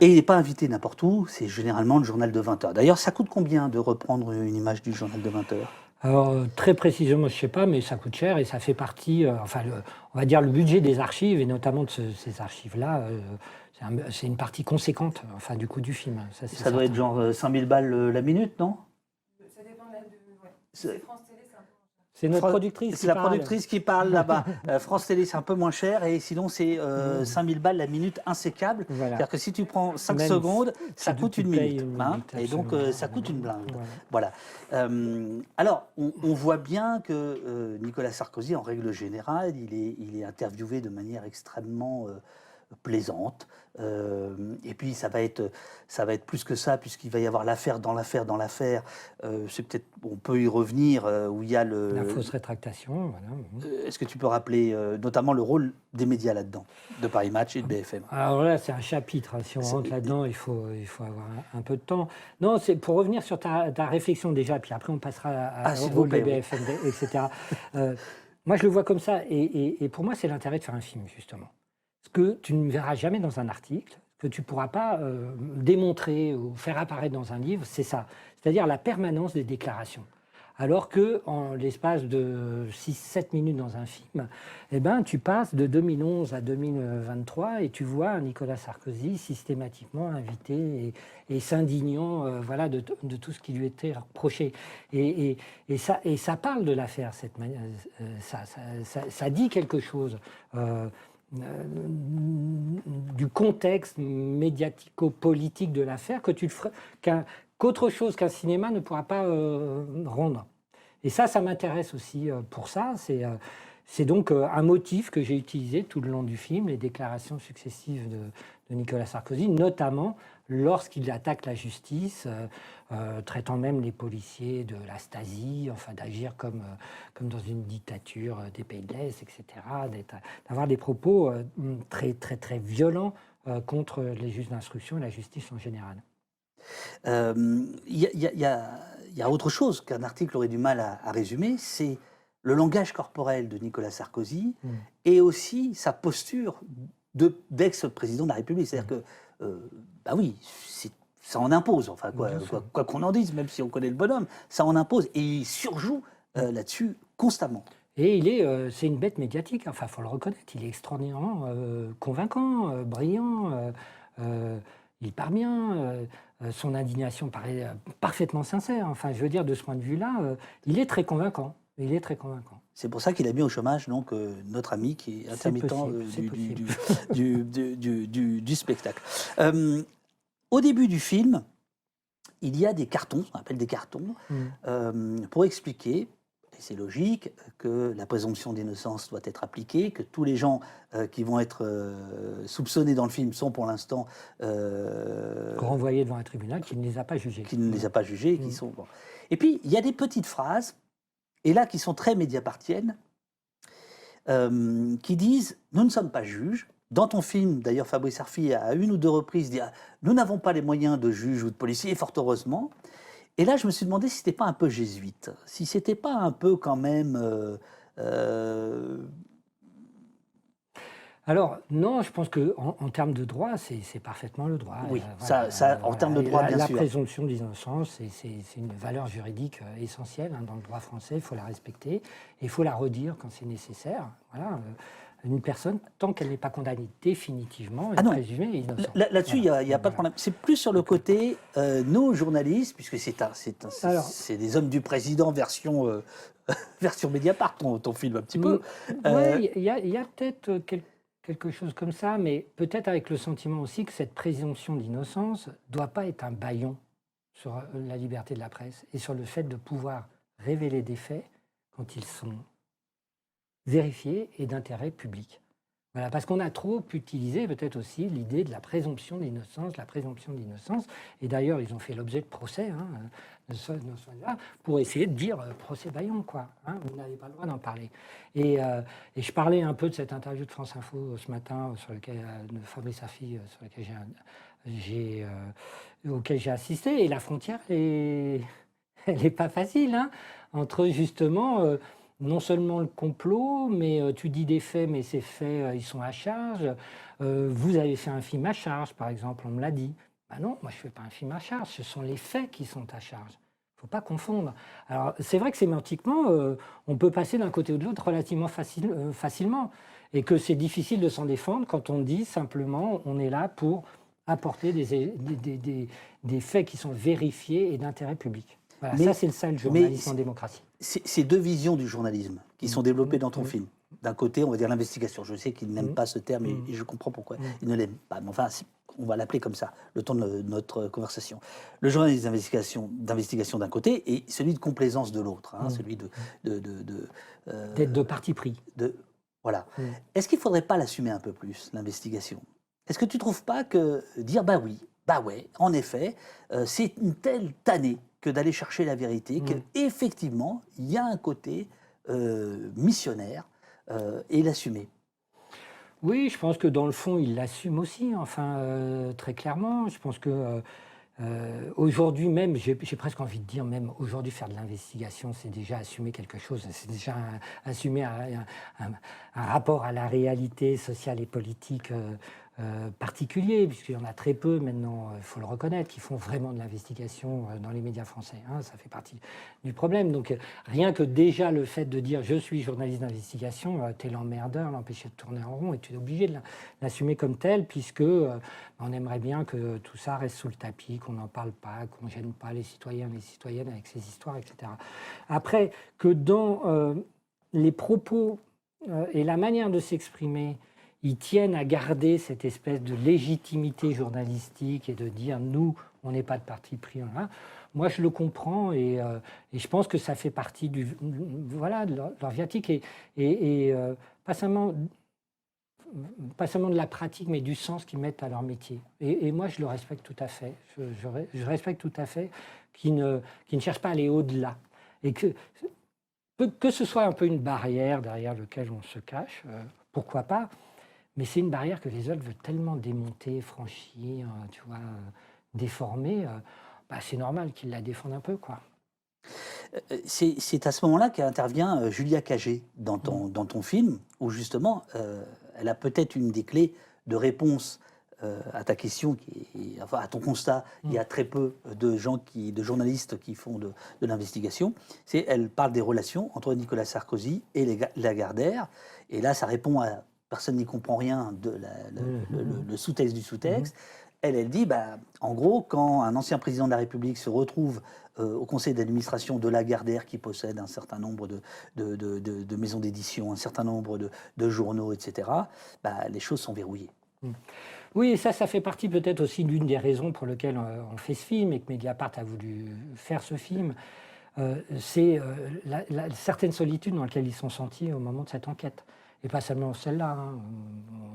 Et il n'est pas invité n'importe où, c'est généralement le journal de 20h. D'ailleurs, ça coûte combien de reprendre une image du journal de 20h? Alors, très précisément, je ne sais pas, mais ça coûte cher et ça fait partie, on va dire, le budget des archives, et notamment de ces archives-là, c'est une partie conséquente du coût du film. Ça doit être genre 5000 balles la minute, non? Ça dépend de c'est France Télé, c'est un peu... C'est notre productrice qui C'est la parle. productrice qui parle là-bas. France Télé, c'est un peu moins cher, et sinon, c'est 5000 balles la minute insécable. Voilà. C'est-à-dire que si tu prends 5 Même secondes, si ça tu coûte une payes minute. une Hein, minute, et donc, absolument. ça coûte une blinde. Voilà. Voilà. Alors, on voit bien que Nicolas Sarkozy, en règle générale, il est interviewé de manière extrêmement plaisante. Et puis ça va être plus que ça, puisqu'il va y avoir l'affaire dans l'affaire dans l'affaire. C'est peut-être, on peut y revenir, où il y a La fausse rétractation. Voilà. Est-ce que tu peux rappeler notamment le rôle des médias là-dedans, de Paris Match et de BFM? Alors là, c'est un chapitre. Si on rentre là-dedans, il faut avoir un peu de temps. Non, c'est pour revenir sur ta réflexion déjà, puis après on passera au rôle de BFM, etc. Moi, je le vois comme ça, et pour moi, c'est l'intérêt de faire un film, justement. Ce que tu ne verras jamais dans un article, que tu ne pourras pas démontrer ou faire apparaître dans un livre, c'est ça. C'est-à-dire la permanence des déclarations. Alors qu'en l'espace de 6-7 minutes dans un film, eh ben, tu passes de 2011 à 2023 et tu vois Nicolas Sarkozy systématiquement invité et s'indignant de tout ce qui lui était reproché. Et ça parle de l'affaire, cette manière, ça dit quelque chose. Du contexte médiatico-politique de l'affaire qu'autre chose qu'un cinéma ne pourra pas rendre. Et ça m'intéresse aussi pour ça. C'est donc un motif que j'ai utilisé tout le long du film, les déclarations successives de Nicolas Sarkozy, notamment lorsqu'il attaque la justice, traitant même les policiers de la Stasi, d'agir comme dans une dictature des pays de l'Est, etc., d'avoir des propos très, très, très violents contre les juges d'instruction et la justice en général. Il y a autre chose qu'un article aurait du mal à résumer, c'est le langage corporel de Nicolas Sarkozy et aussi sa posture d'ex-président de la République. C'est-à-dire que, bah oui, ça en impose, quoi qu'on en dise, même si on connaît le bonhomme, ça en impose. Et il surjoue là-dessus constamment. Et c'est une bête médiatique, faut le reconnaître, il est extraordinairement convaincant, brillant, il part bien, son indignation paraît parfaitement sincère. Je veux dire, de ce point de vue-là, il est très convaincant. C'est pour ça qu'il a mis au chômage donc, notre ami qui est intermittent du spectacle. Au début du film, il y a des cartons, ce qu'on appelle des cartons, pour expliquer, et c'est logique, que la présomption d'innocence doit être appliquée, que tous les gens qui vont être soupçonnés dans le film sont pour l'instant renvoyés devant un tribunal qui ne les a pas jugés. Qui sont, bon. Et puis, il y a des petites phrases, et là qui sont très médiapartiennes, qui disent « Nous ne sommes pas juges ». Dans ton film, d'ailleurs, Fabrice Arfi, à une ou deux reprises, dit « Nous n'avons pas les moyens de juges ou de policiers, fort heureusement ». Et là, je me suis demandé si ce n'était pas un peu jésuite, si ce n'était pas un peu quand même... Alors, non, je pense qu'en termes de droit, c'est parfaitement le droit. Oui, en termes de droit, bien sûr. La présomption d'innocence, c'est une valeur juridique essentielle dans le droit français, il faut la respecter, et il faut la redire quand c'est nécessaire. Voilà. Une personne, tant qu'elle n'est pas condamnée définitivement, elle est présumée innocente. Là-dessus, il n'y a pas de problème. C'est plus sur le côté, nos journalistes, puisque c'est des hommes du président version Mediapart, ton film un petit peu. Oui, il y a peut-être quelque chose comme ça, mais peut-être avec le sentiment aussi que cette présomption d'innocence ne doit pas être un bâillon sur la liberté de la presse et sur le fait de pouvoir révéler des faits quand ils sont vérifiés et d'intérêt public. Voilà, parce qu'on a trop utilisé peut-être aussi l'idée de la présomption d'innocence, Et d'ailleurs, ils ont fait l'objet de procès de ce pour essayer de dire procès Bayon, quoi. Vous n'avez pas le droit d'en parler. Et je parlais un peu de cette interview de France Info ce matin sur lequel, de Fabrice Arfi, sur lequel auquel j'ai assisté. Et la frontière, elle n'est pas facile entre justement. Non seulement le complot, mais tu dis des faits, mais ces faits, ils sont à charge. Vous avez fait un film à charge, par exemple, on me l'a dit. Ben non, moi je ne fais pas un film à charge, ce sont les faits qui sont à charge. Il ne faut pas confondre. Alors c'est vrai que sémantiquement, on peut passer d'un côté ou de l'autre relativement facilement, et que c'est difficile de s'en défendre quand on dit simplement on est là pour apporter des faits qui sont vérifiés et d'intérêt public. Voilà, ça c'est le sale journalisme en démocratie. Ces deux visions du journalisme qui sont développées dans ton film. D'un côté, on va dire l'investigation. Je sais qu'il n'aime pas ce terme et je comprends pourquoi il ne l'aime pas. Mais enfin, on va l'appeler comme ça, le temps de notre conversation. Le journalisme d'investigation d'un côté et celui de complaisance de l'autre, celui d'être de parti pris. Voilà. Est-ce qu'il ne faudrait pas l'assumer un peu plus, l'investigation? Est-ce que tu ne trouves pas que dire bah oui, bah ouais, en effet, c'est une telle tannée que d'aller chercher la vérité, qu'effectivement, il y a un côté missionnaire et l'assumer. Oui, je pense que dans le fond, il l'assume aussi, très clairement. Je pense que aujourd'hui même, j'ai presque envie de dire, même aujourd'hui, faire de l'investigation, c'est déjà assumer quelque chose, c'est déjà assumer un rapport à la réalité sociale et politique particulier, puisqu'il y en a très peu maintenant, il faut le reconnaître, qui font vraiment de l'investigation dans les médias français. Ça fait partie du problème. Donc rien que déjà le fait de dire « je suis journaliste d'investigation », t'es l'emmerdeur, l'empêcher de tourner en rond, et tu es obligé de l'assumer comme tel, puisque on aimerait bien que tout ça reste sous le tapis, qu'on n'en parle pas, qu'on ne gêne pas les citoyens, les citoyennes avec ces histoires, etc. Après, que dans les propos et la manière de s'exprimer, ils tiennent à garder cette espèce de légitimité journalistique et de dire nous, on n'est pas de parti pris. Moi, je le comprends et je pense que ça fait partie de leur viatique et pas seulement de la pratique, mais du sens qu'ils mettent à leur métier. Et moi, je le respecte tout à fait. Je respecte tout à fait qu'ils ne cherchent pas à aller au-delà. Et que ce soit un peu une barrière derrière laquelle on se cache, pourquoi pas. Mais c'est une barrière que les autres veulent tellement démonter, franchir, déformer. C'est normal qu'ils la défendent un peu, quoi. C'est à ce moment-là qu'intervient Julia Cagé dans ton film, où justement, elle a peut-être une des clés de réponse à ta question, à ton constat. Il y a très peu de journalistes qui font de l'investigation. Elle parle des relations entre Nicolas Sarkozy et Lagardère. Et là, ça répond à... Personne n'y comprend rien de le sous-texte du sous-texte. Elle dit, en gros, quand un ancien président de la République se retrouve au conseil d'administration de Lagardère, qui possède un certain nombre de maisons d'édition, un certain nombre de journaux, etc., les choses sont verrouillées. Oui, et ça fait partie peut-être aussi d'une des raisons pour lesquelles on fait ce film et que Mediapart a voulu faire ce film. C'est la certaine solitude dans laquelle ils sont sentis au moment de cette enquête. Et pas seulement celle-là.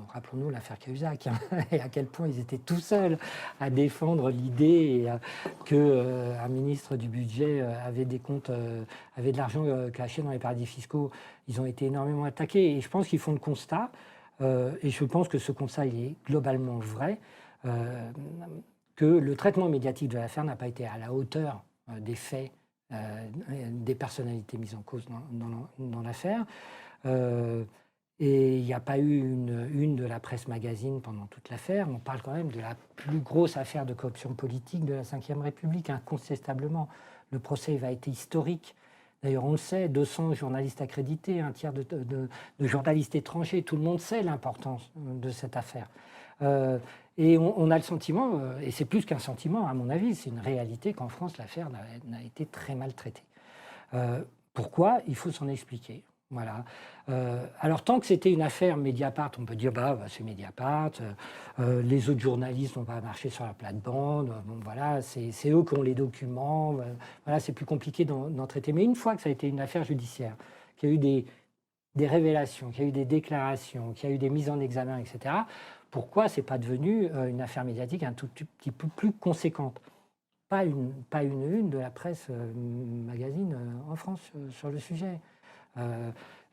Rappelons-nous l'affaire Cahuzac, et à quel point ils étaient tout seuls à défendre l'idée qu'un ministre du budget avait des comptes, avait de l'argent caché dans les paradis fiscaux. Ils ont été énormément attaqués. Et je pense qu'ils font le constat, et je pense que ce constat il est globalement vrai, que le traitement médiatique de l'affaire n'a pas été à la hauteur des faits, des personnalités mises en cause dans l'affaire. Et il n'y a pas eu une de la presse magazine pendant toute l'affaire. On parle quand même de la plus grosse affaire de corruption politique de la Ve République, incontestablement. Le procès va être historique. D'ailleurs, on le sait, 200 journalistes accrédités, un tiers de journalistes étrangers. Tout le monde sait l'importance de cette affaire. Et on a le sentiment, et c'est plus qu'un sentiment à mon avis, c'est une réalité qu'en France, l'affaire n'a été très mal traitée. Pourquoi? Il faut s'en expliquer. Voilà. Alors, tant que c'était une affaire Mediapart, on peut dire c'est Mediapart, les autres journalistes n'ont pas marché sur la plate-bande, c'est eux qui ont les documents, c'est plus compliqué d'en traiter. Mais une fois que ça a été une affaire judiciaire, qu'il y a eu des révélations, qu'il y a eu des déclarations, qu'il y a eu des mises en examen, etc., pourquoi c'est pas devenu une affaire médiatique un tout petit peu plus conséquente? Pas une de la presse magazine en France sur le sujet.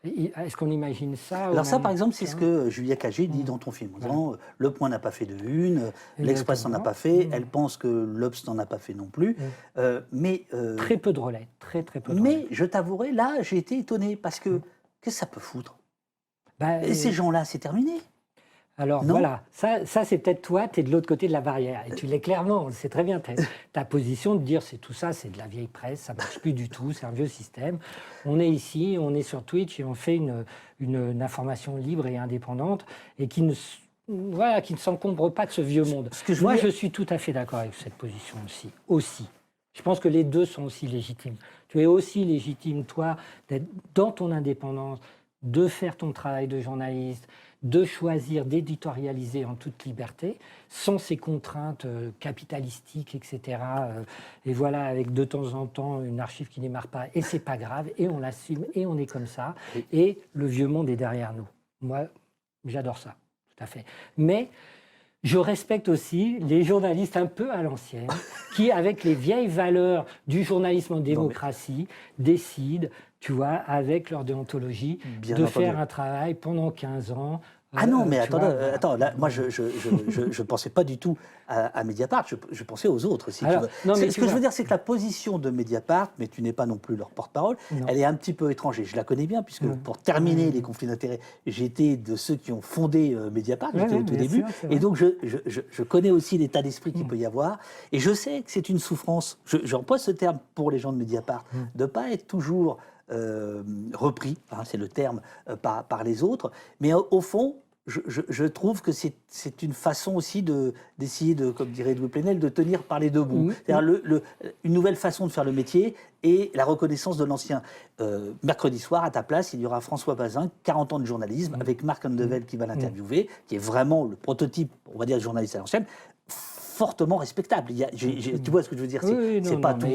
Est-ce qu'on imagine ça? Alors ça, par exemple, c'est ce que Julia Cagé dit dans ton film, en disant Le Point n'a pas fait de une, l'Express n'en a pas fait, elle pense que l'Obs n'en a pas fait non plus. Mais très peu de relais, très peu de relais. Mais je t'avouerai, là, j'ai été étonné, parce que qu'est-ce que ça peut foutre? Et ces gens-là, c'est terminé. Alors voilà, ça c'est peut-être toi, tu es de l'autre côté de la barrière. Et tu l'es clairement, on le sait très bien. Ta position de dire c'est tout ça, c'est de la vieille presse, ça ne marche plus du tout, c'est un vieux système. On est ici, on est sur Twitch et on fait une information libre et indépendante et qui ne s'encombre pas de ce vieux monde. Moi, je suis tout à fait d'accord avec cette position aussi. Je pense que les deux sont aussi légitimes. Tu es aussi légitime, toi, d'être dans ton indépendance, de faire ton travail de journaliste, de choisir, d'éditorialiser en toute liberté, sans ces contraintes capitalistiques, etc. Et voilà, avec de temps en temps une archive qui ne démarre pas, et c'est pas grave, et on l'assume, et on est comme ça, et le vieux monde est derrière nous. Moi, j'adore ça, tout à fait. Mais je respecte aussi les journalistes un peu à l'ancienne, qui, avec les vieilles valeurs du journalisme en démocratie, décident, tu vois, avec leur déontologie, de faire un travail pendant 15 ans. Ah non, mais attends, là, moi je pensais pas du tout à Mediapart, je pensais aux autres. Si Alors, tu veux. Non, mais ce que je veux dire, c'est que la position de Mediapart, mais tu n'es pas non plus leur porte-parole, elle est un petit peu étrange. Et je la connais bien, puisque pour terminer les conflits d'intérêts, j'étais de ceux qui ont fondé Mediapart, j'étais au tout début. Et donc je connais aussi l'état d'esprit qu'il peut y avoir. Et je sais que c'est une souffrance, j'emploie ce terme pour les gens de Mediapart, de ne pas être toujours repris, hein, c'est le terme, par les autres. Mais au fond, je trouve que c'est une façon aussi d'essayer de, comme dirait Louis Plenel, de tenir par les deux bouts. C'est-à-dire une nouvelle façon de faire le métier et la reconnaissance de l'ancien. Mercredi soir, à ta place, il y aura François Bazin, 40 ans de journalisme, avec Marc Andevel qui va l'interviewer, qui est vraiment le prototype, on va dire, de journaliste à l'ancienne, fortement respectable. Tu vois ce que je veux dire? C'est pas tout.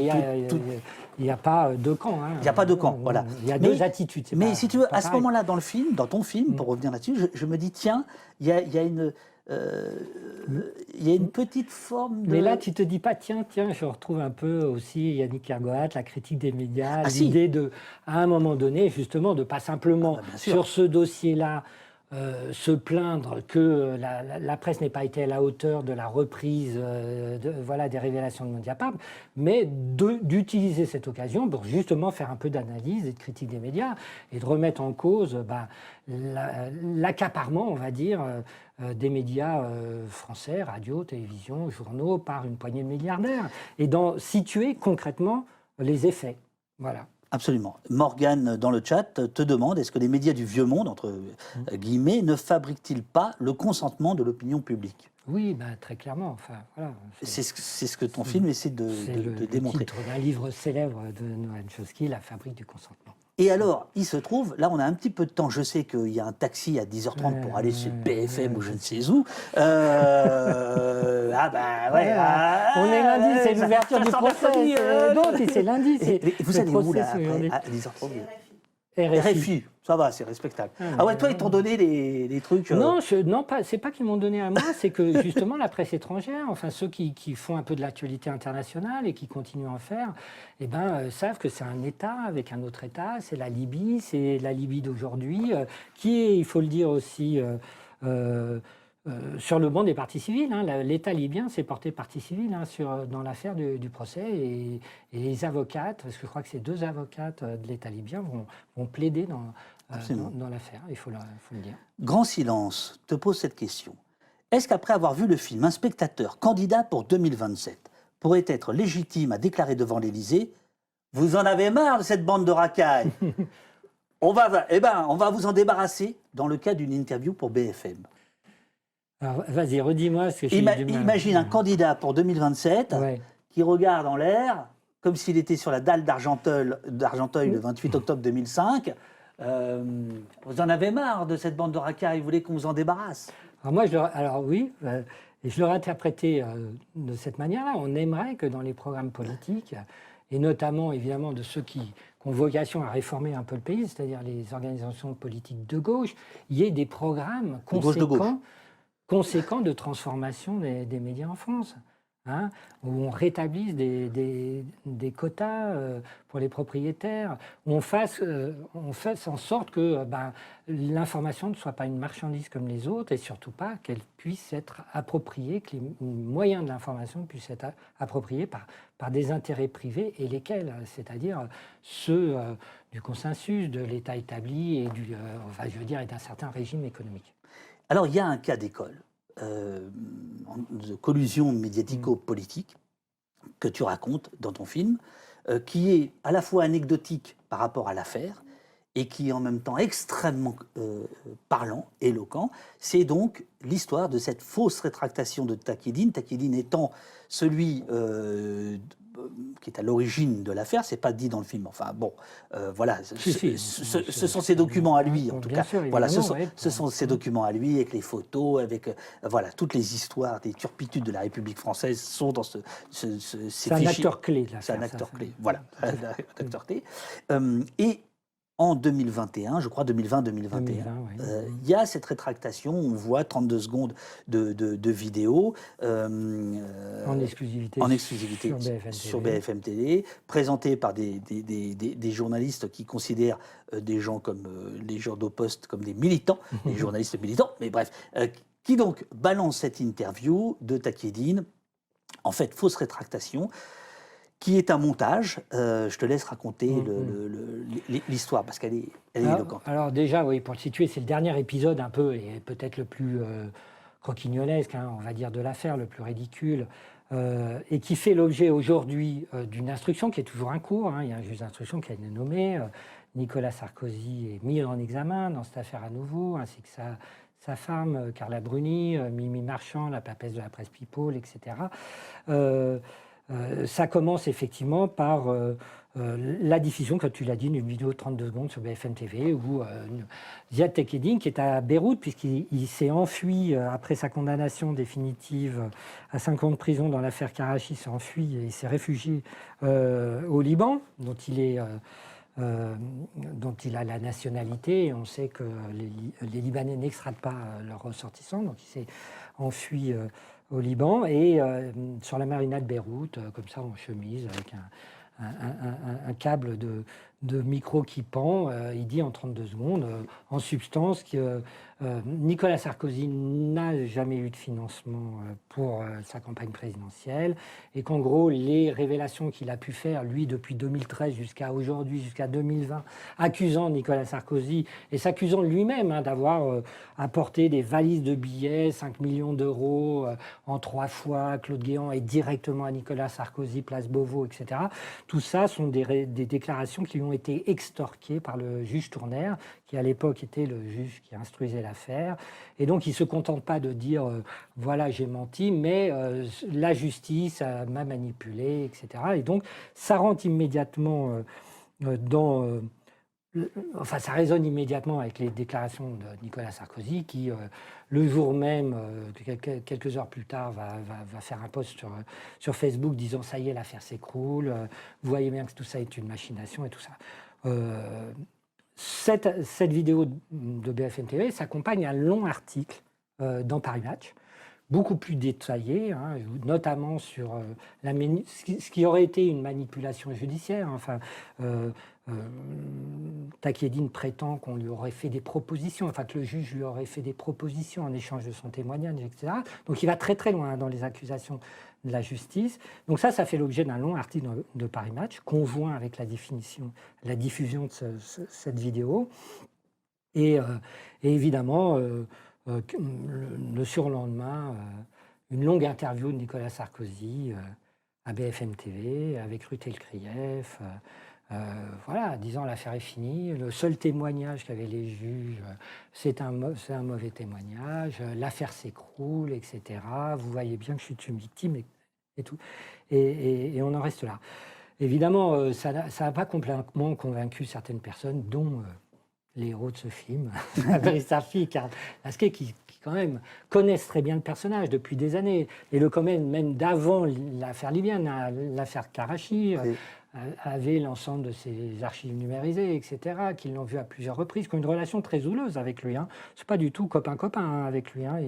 Il n'y a pas deux camps. Hein. Il n'y a pas deux camps, voilà. Il y a deux attitudes. Mais si tu veux, à ce moment-là, dans le film, dans ton film, pour revenir là-dessus, je me dis, tiens, il y a une petite forme de... Mais là, tu te dis pas, tiens, je retrouve un peu aussi Yannick Kergoat, la critique des médias, l'idée de, à un moment donné, justement, de pas simplement sur ce dossier-là, se plaindre que la presse n'ait pas été à la hauteur de la reprise des révélations de Mediapart, mais d'utiliser cette occasion pour justement faire un peu d'analyse et de critique des médias et de remettre en cause l'accaparement, on va dire, des médias français, radio, télévision, journaux, par une poignée de milliardaires, et d'en situer concrètement les effets. Voilà. Absolument. Morgane, dans le chat, te demande, est-ce que les médias du vieux monde, entre guillemets, ne fabriquent-ils pas le consentement de l'opinion publique? Oui, très clairement. Enfin, voilà, c'est ce que ton film essaie de démontrer. C'est le titre d'un livre célèbre de Noam Chomsky, La fabrique du consentement. Et alors, il se trouve, là on a un petit peu de temps, je sais qu'il y a un taxi à 10h30 pour aller chez BFM ou je ne sais où. On est lundi, c'est l'ouverture du procès. C'est lundi. Vous allez où là, à 10h30? RFI, ça va, c'est respectable. Ah ouais, toi, ils t'ont donné les trucs... Non, c'est pas qu'ils m'ont donné à moi, c'est que justement la presse étrangère, enfin ceux qui font un peu de l'actualité internationale et qui continuent à en faire, savent que c'est un État avec un autre État, c'est la Libye d'aujourd'hui, qui est, il faut le dire aussi... sur le banc des parties civiles, l'État libyen s'est porté partie civile dans l'affaire du procès et les avocates, parce que je crois que c'est 2 avocates de l'État libyen vont plaider dans l'affaire, il faut le dire. Grand Silence te pose cette question. Est-ce qu'après avoir vu le film, un spectateur candidat pour 2027 pourrait être légitime à déclarer devant l'Élysée « Vous en avez marre de cette bande de racailles ?» on va vous en débarrasser dans le cas d'une interview pour BFM. Alors, vas-y, redis-moi ce que j'ai du mal. Imagine un candidat pour 2027 qui regarde en l'air, comme s'il était sur la dalle d'Argenteuil le 28 octobre 2005. Vous en avez marre de cette bande de racailles, vous voulez qu'on vous en débarrasse? Et je l'aurais interprété de cette manière-là. On aimerait que dans les programmes politiques, et notamment évidemment de ceux qui ont vocation à réformer un peu le pays, c'est-à-dire les organisations politiques de gauche, il y ait des programmes conséquents de transformation des médias en France. Hein, où on rétablisse des quotas pour les propriétaires, où on fasse en sorte que l'information ne soit pas une marchandise comme les autres et surtout pas qu'elle puisse être appropriée, que les moyens de l'information puissent être appropriés par des intérêts privés et lesquels, c'est-à-dire ceux du consensus, de l'État établi et et d'un certain régime économique. Alors il y a un cas d'école. De collusion médiatico-politique que tu racontes dans ton film, qui est à la fois anecdotique par rapport à l'affaire et qui est en même temps extrêmement parlant, éloquent. C'est donc l'histoire de cette fausse rétractation de Taqiyouddin. Taqiyouddin étant celui qui est à l'origine de l'affaire, c'est pas dit dans le film. Enfin bon, voilà, ce sont ses documents à lui, en tout cas. Voilà, ce sont ses documents à lui, avec les photos, avec voilà, toutes les histoires des turpitudes de la République française sont dans ces fichiers. C'est un acteur clé. C'est un acteur clé, voilà, un acteur clé. Et en 2021, je crois 2020-2021, il y a cette rétractation, on voit 32 secondes de vidéos en exclusivité sur BFM TV, présentées par des journalistes qui considèrent des gens comme les journaux Post comme des militants, des journalistes militants, mais bref, qui donc balancent cette interview de Taqiyouddin, en fait fausse rétractation, qui est un montage. Je te laisse raconter l'histoire, parce qu'elle est éloquente. Alors déjà, oui, pour le situer, c'est le dernier épisode un peu, et peut-être le plus croquignolesque, on va dire, de l'affaire, le plus ridicule, et qui fait l'objet aujourd'hui d'une instruction qui est toujours en cours. Il y a un juge d'instruction qui a été nommé. Nicolas Sarkozy est mis en examen dans cette affaire à nouveau, ainsi que sa femme, Carla Bruni, Mimi Marchand, la papesse de la presse People, etc. Ça commence effectivement par la diffusion, comme tu l'as dit, d'une vidéo de 32 secondes sur BFM TV où Ziad Taqiyouddin, qui est à Beyrouth, puisqu'il s'est enfui après sa condamnation définitive à 5 ans de prison dans l'affaire Karachi, s'est enfui et s'est réfugié au Liban, dont il a la nationalité. Et on sait que les Libanais n'extradent pas leurs ressortissants, donc il s'est enfui au Liban, et sur la marina de Beyrouth, comme ça en chemise, avec un câble de micro qui pend, il dit en 32 secondes, en substance, que Nicolas Sarkozy n'a jamais eu de financement pour sa campagne présidentielle, et qu'en gros, les révélations qu'il a pu faire, lui, depuis 2013 jusqu'à aujourd'hui, jusqu'à 2020, accusant Nicolas Sarkozy, et s'accusant lui-même d'avoir apporté des valises de billets, 5 millions d'euros, en 3 fois, Claude Guéant, et directement à Nicolas Sarkozy, place Beauvau, etc. Tout ça sont des déclarations qui lui ont été extorquées par le juge Tournaire, qui à l'époque était le juge qui instruisait l'affaire. Et donc il ne se contente pas de dire voilà, j'ai menti, mais la justice m'a manipulé, etc. Et donc ça rentre immédiatement ça résonne immédiatement avec les déclarations de Nicolas Sarkozy, qui, le jour même, quelques heures plus tard, va faire un post sur Facebook disant « ça y est, l'affaire s'écroule, vous voyez bien que tout ça est une machination » et tout ça. Cette vidéo de BFM TV s'accompagne d'un long article dans Paris Match, beaucoup plus détaillé, notamment sur ce qui aurait été une manipulation judiciaire. Taqiyouddin prétend qu'on lui aurait fait des propositions, que le juge lui aurait fait des propositions en échange de son témoignage, etc. Donc il va très très loin dans les accusations de la justice. Donc ça fait l'objet d'un long article de Paris Match, conjoint avec la diffusion de cette vidéo. Et évidemment, le surlendemain, une longue interview de Nicolas Sarkozy à BFM TV avec Ruth Elkrief, disant l'affaire est finie, le seul témoignage qu'avaient les juges, c'est un mauvais témoignage, l'affaire s'écroule, etc. Vous voyez bien que je suis une victime et tout. Et on en reste là. Évidemment, ça n'a pas complètement convaincu certaines personnes, dont les héros de ce film, Safi et Karl Lasquet, qui quand même connaissent très bien le personnage depuis des années, et le connaissent même d'avant l'affaire libyenne, l'affaire Karachi. Oui. avait l'ensemble de ses archives numérisées, etc., qui l'ont vu à plusieurs reprises, qui ont une relation très houleuse avec lui. Hein. C'est pas du tout copain-copain hein, avec lui. Hein.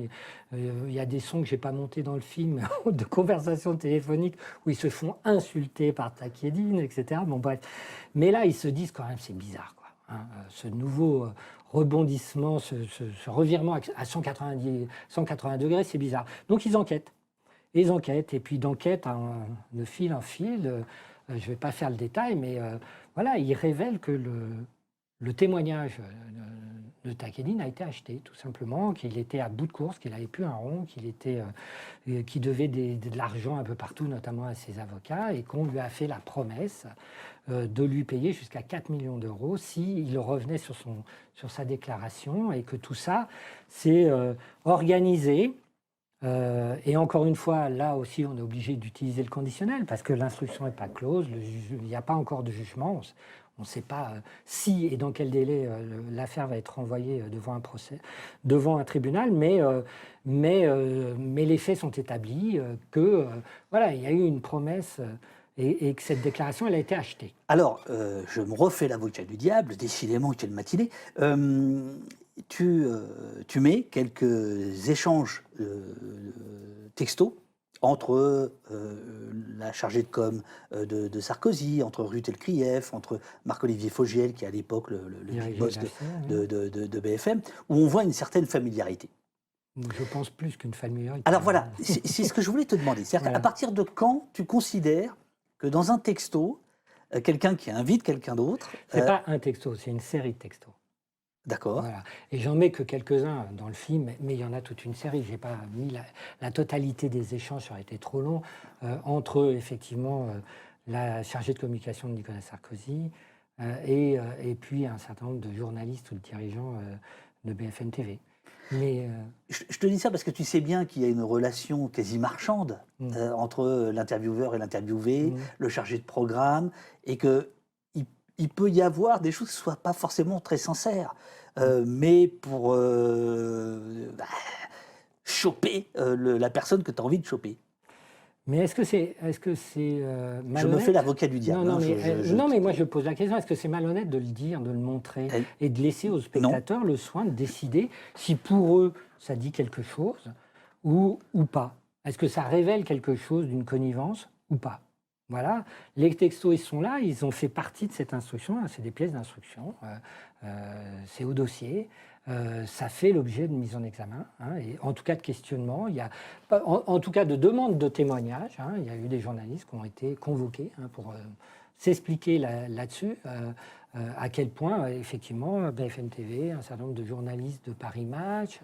Il y a des sons que j'ai pas montés dans le film, de conversations téléphoniques où ils se font insulter par Takedine, etc. Bon bref. Mais là, ils se disent quand même, c'est bizarre, quoi. Hein. Ce nouveau rebondissement, ce revirement à 180 degrés, c'est bizarre. Donc ils enquêtent. Ils enquêtent, et puis d'enquête, de fil en fil, je ne vais pas faire le détail, mais voilà, il révèle que le témoignage de Takedine a été acheté, tout simplement, qu'il était à bout de course, qu'il n'avait plus un rond, qu'il devait de l'argent un peu partout, notamment à ses avocats, et qu'on lui a fait la promesse de lui payer jusqu'à 4 millions d'euros s'il revenait sur sa déclaration, et que tout ça s'est organisé. Et encore une fois, là aussi, on est obligé d'utiliser le conditionnel parce que l'instruction n'est pas close, il n'y a pas encore de jugement. On ne sait pas si et dans quel délai l'affaire va être renvoyée devant un tribunal, mais les faits sont établis que voilà, il y a eu une promesse et que cette déclaration elle a été achetée. Alors, je me refais l'avocat du diable, décidément, quelle matinée. Tu mets quelques échanges textos entre la chargée de com de Sarkozy, entre Ruth Elkrief, entre Marc-Olivier Fogiel, qui est à l'époque le big boss de BFM, où on voit une certaine familiarité. Je pense plus qu'une familiarité. Alors voilà, c'est ce que je voulais te demander. C'est-à-dire qu'à partir de quand tu considères que dans un texto, quelqu'un qui invite quelqu'un d'autre... C'est pas un texto, c'est une série de textos. D'accord. Voilà. Et j'en mets que quelques-uns dans le film, mais il y en a toute une série. Je n'ai pas mis la totalité des échanges, ça aurait été trop long, entre effectivement la chargée de communication de Nicolas Sarkozy et puis un certain nombre de journalistes ou de dirigeants de BFM TV. Mais, je te dis ça parce que tu sais bien qu'il y a une relation quasi marchande entre l'intervieweur et l'interviewé, le chargé de programme, et que il peut y avoir des choses qui ne soient pas forcément très sincères, mais pour choper la personne que tu as envie de choper. Mais est-ce que c'est malhonnête ? Je me fais l'avocat du diable. Non, mais moi je pose la question, est-ce que c'est malhonnête de le dire, de le montrer et de laisser aux spectateurs le soin de décider si pour eux ça dit quelque chose ou pas ? Est-ce que ça révèle quelque chose d'une connivence ou pas ? Voilà, les textos, ils sont là, ils ont fait partie de cette instruction, c'est des pièces d'instruction, c'est au dossier, ça fait l'objet de mise en examen, et en tout cas de questionnement, il y a, en tout cas de demande de témoignage, il y a eu des journalistes qui ont été convoqués pour s'expliquer là-dessus, à quel point, effectivement, BFM TV, un certain nombre de journalistes de Paris Match,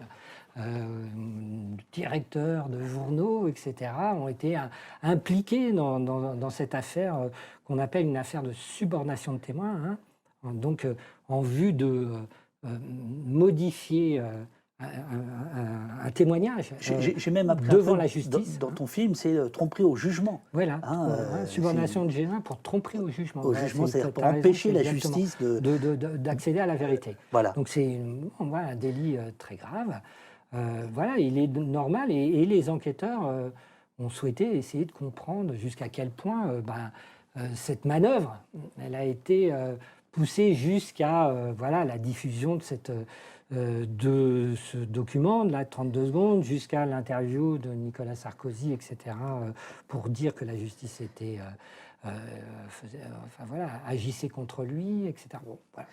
directeurs de journaux, etc., ont été impliqués dans cette affaire qu'on appelle une affaire de subornation de témoins, donc en vue de modifier un témoignage j'ai même appris devant la justice. Dans ton film, c'est tromperie au jugement. Voilà, subornation de gêne pour tromperie au jugement. Au jugement, c'est-à-dire pour empêcher la justice d'accéder à la vérité. Voilà. Donc c'est un délit très grave. Voilà, il est normal et les enquêteurs ont souhaité essayer de comprendre jusqu'à quel point cette manœuvre, elle a été poussée jusqu'à la diffusion de ce document, de la 32 secondes, jusqu'à l'interview de Nicolas Sarkozy, etc., pour dire que la justice était, agissait contre lui, etc. Bon, voilà.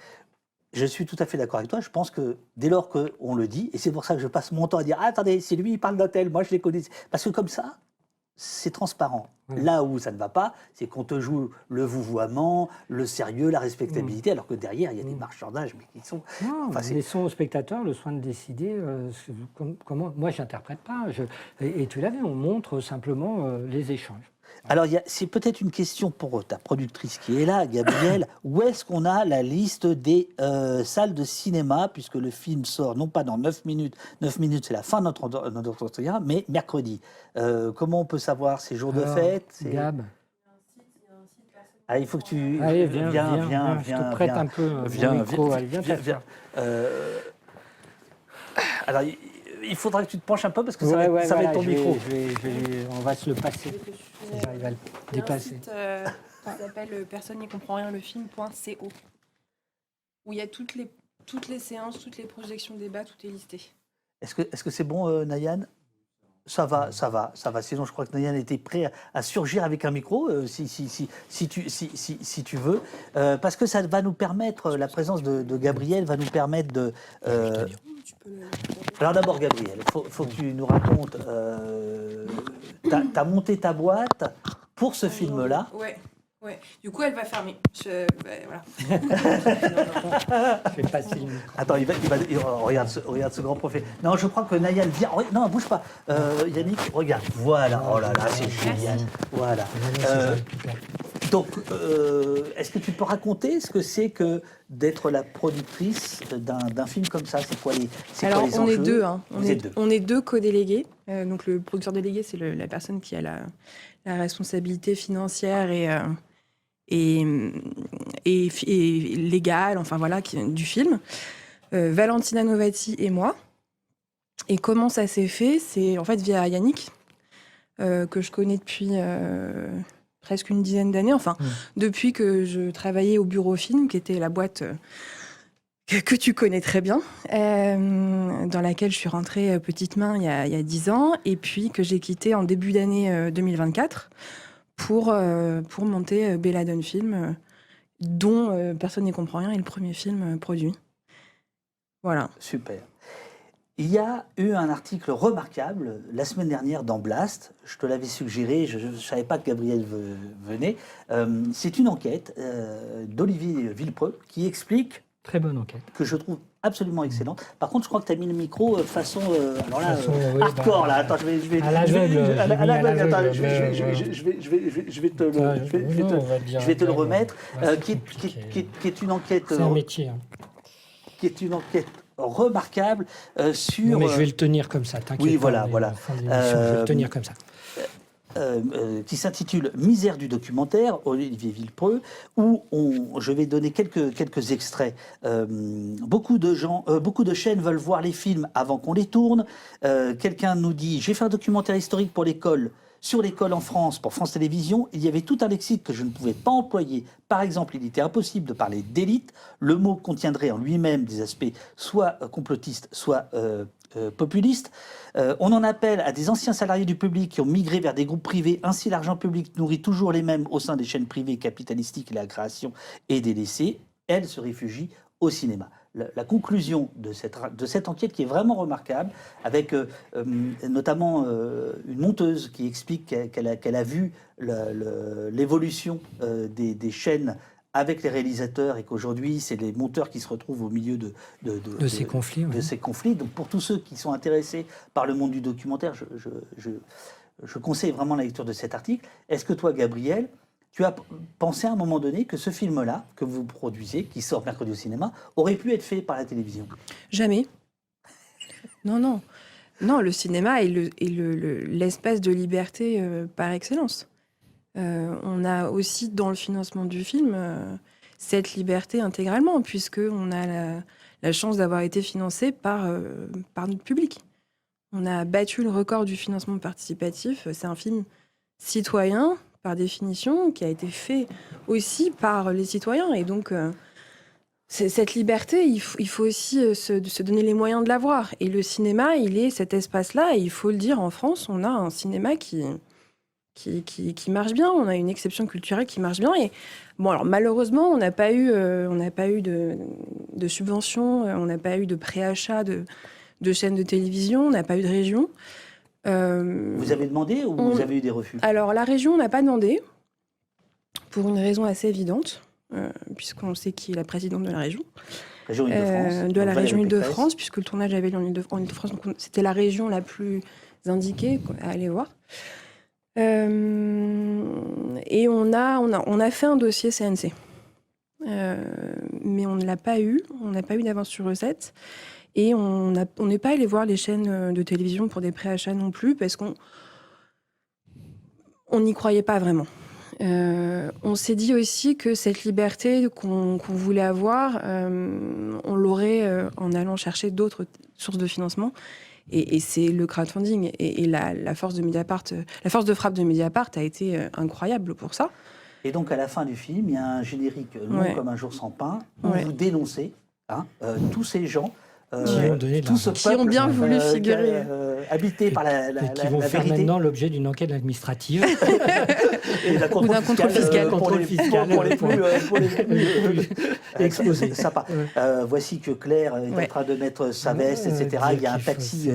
Je suis tout à fait d'accord avec toi. Je pense que dès lors qu'on le dit, et c'est pour ça que je passe mon temps à dire « Attendez, c'est lui, il parle d'un tel, moi je les connais ». Parce que comme ça, c'est transparent. Là où ça ne va pas, c'est qu'on te joue le vouvoiement, le sérieux, la respectabilité, alors que derrière, il y a des marchandages, mais qui sont... Non, laissons aux spectateurs le soin de décider comment... Moi, je n'interprète pas. Et tu l'as vu, on montre simplement les échanges. Alors, c'est peut-être une question pour ta productrice qui est là, Gabrielle. Où est-ce qu'on a la liste des salles de cinéma, puisque le film sort non pas dans 9 minutes, 9 minutes c'est la fin de notre entretien, mais mercredi. Comment on peut savoir ces jours de fête? Gab. Ah, il faut que tu... Allez, viens, je te prête un peu mon micro. Viens. Alors, il faudra que tu te penches un peu parce que ça va être ton micro. On va se le passer. Si j'arrive à le dépasser. Ça s'appelle Personne n'y comprend rien, le film.co. Où il y a toutes les séances, toutes les projections débat, tout est listé. Est-ce que c'est bon, Nayan? Ça va. Sinon, je crois que Nayan était prêt à surgir avec un micro, si tu veux. Parce que ça va nous permettre, la présence de Gabriel va nous permettre de... Alors d'abord, Gabriel, il faut que tu nous racontes... T'as monté ta boîte pour ce film-là. Ouais. Du coup, elle va fermer. Voilà. Je vais passer le micro. Attends, regarde ce grand profil. Non, je crois que Nayan vient. Non, bouge pas. Yannick, regarde. Voilà. Oh là là, c'est génial. Voilà. Donc, est-ce que tu peux raconter ce que c'est que d'être la productrice d'un film comme ça? C'est quoi les Alors, on enjeux? est deux. Vous êtes deux. On est deux co-délégués. Donc, le producteur délégué, c'est la personne qui a la responsabilité financière et légale, enfin voilà, du film. Valentina Novati et moi. Et comment ça s'est fait? C'est en fait via Yannick, que je connais depuis presque une dizaine d'années, depuis que je travaillais au Bureau Film, qui était la boîte que tu connais très bien, dans laquelle je suis rentrée petite main il y a 10 ans, et puis que j'ai quitté en début d'année 2024 pour monter Belladone Film, dont Personne n'y comprend rien, est le premier film produit. Voilà. Super. Il y a eu un article remarquable la semaine dernière dans Blast. Je te l'avais suggéré, je ne savais pas que Gabriel venait. C'est une enquête d'Olivier Villepreux qui explique... Très bonne enquête. Que je trouve absolument excellente. Par contre, je crois que tu as mis le micro façon... alors là, oui, hardcore, là. Attends, je vais te le remettre. Qui est une enquête... C'est un métier. Qui est une enquête remarquable sur... Non, mais je vais le tenir comme ça, t'inquiète. Oui, voilà. À la fin de l'émission, je vais le tenir comme ça. Qui s'intitule Misère du documentaire, Olivier Villepreux, où je vais donner quelques extraits. Beaucoup de chaînes veulent voir les films avant qu'on les tourne. Quelqu'un nous dit « J'ai fait un documentaire historique pour l'école ». Sur l'école en France, pour France Télévisions, il y avait tout un lexique que je ne pouvais pas employer. Par exemple, il était impossible de parler d'élite. Le mot contiendrait en lui-même des aspects soit complotistes, soit populistes. On en appelle à des anciens salariés du public qui ont migré vers des groupes privés. Ainsi, l'argent public nourrit toujours les mêmes au sein des chaînes privées capitalistiques et la création est délaissée. Elle se réfugie au cinéma. La conclusion de cette enquête qui est vraiment remarquable, avec notamment une monteuse qui explique qu'elle a vu l'évolution des chaînes avec les réalisateurs et qu'aujourd'hui, c'est les monteurs qui se retrouvent au milieu de ces conflits. De ces conflits. Donc pour tous ceux qui sont intéressés par le monde du documentaire, je conseille vraiment la lecture de cet article. Est-ce que toi, Gabriel, tu as pensé à un moment donné que ce film-là, que vous produisez, qui sort mercredi au cinéma, aurait pu être fait par la télévision? Jamais. Non, le cinéma est l'espace de liberté par excellence. On a aussi dans le financement du film cette liberté intégralement, puisqu'on a la chance d'avoir été financé par notre public. On a battu le record du financement participatif. C'est un film citoyen, par définition, qui a été fait aussi par les citoyens. Et donc, cette liberté, il faut aussi se donner les moyens de l'avoir. Et le cinéma, il est cet espace-là. Et il faut le dire, en France, on a un cinéma qui marche bien. On a une exception culturelle qui marche bien. Et bon, alors malheureusement, on n'a pas eu de subventions, on n'a pas eu de préachat de chaînes de télévision, on n'a pas eu de région. Vous avez demandé ou vous avez eu des refus? Alors, la région n'a pas demandé, pour une raison assez évidente, puisqu'on sait qui est la présidente de la région. Région Île-de-France. De la région Île-de-France, puisque le tournage avait lieu en Île-de-France. Donc, c'était la région la plus indiquée à aller voir. Et on a fait un dossier CNC. Mais on ne l'a pas eu. On n'a pas eu d'avance sur recette. Et on n'est pas allé voir les chaînes de télévision pour des préachats non plus, parce qu'on n'y croyait pas vraiment. On s'est dit aussi que cette liberté qu'on voulait avoir, on l'aurait en allant chercher d'autres sources de financement. Et c'est le crowdfunding. Et la force de Mediapart, la force de frappe de Mediapart a été incroyable pour ça. Et donc, à la fin du film, il y a un générique long Ouais. comme un jour sans pain, où Ouais. vous dénoncez tous ces gens, Qui ont donné de tout ce l'argent. Qui ont bien voulu qui figurer. habité par la Et qui vont faire vérité maintenant l'objet d'une enquête administrative. et d'un Ou d'un contrôle fiscal. pour Contrôle les- fiscal. pour les plus, Exposé. sympa. Ouais. Voici que Claire est en Ouais. train de mettre sa veste, etc. Il y a un taxi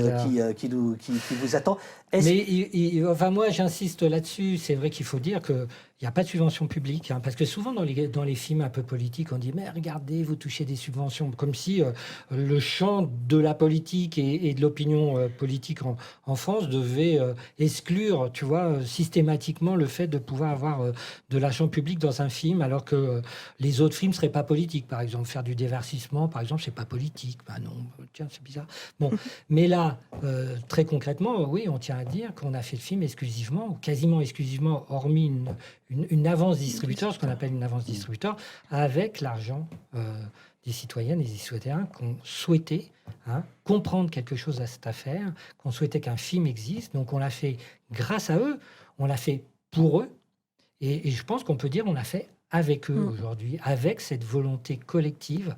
qui vous attend. Est-ce- Mais enfin, moi, j'insiste là-dessus. C'est vrai qu'il faut dire qu'il n'y a pas de subvention publique. Hein, parce que souvent, dans les films un peu politiques, on dit « Mais regardez, vous touchez des subventions ». Comme si le champ de la politique et de l'opinion politique en France devait exclure, tu vois, systématiquement le fait de pouvoir avoir de l'argent public dans un film, alors que les autres films ne seraient pas politiques. Par exemple, faire du divertissement, par exemple, c'est pas politique. Ben non, tiens, c'est bizarre. Bon, mais là, très concrètement, oui, on tient à dire qu'on a fait le film exclusivement, ou quasiment exclusivement, hormis une avance distributeur, ce qu'on appelle une avance distributeur, avec l'argent des citoyennes et des citoyens qui ont souhaité comprendre quelque chose à cette affaire, qui ont souhaité qu'un film existe. Donc on l'a fait grâce à eux, on l'a fait pour eux, et je pense qu'on peut dire on l'a fait avec eux aujourd'hui, avec cette volonté collective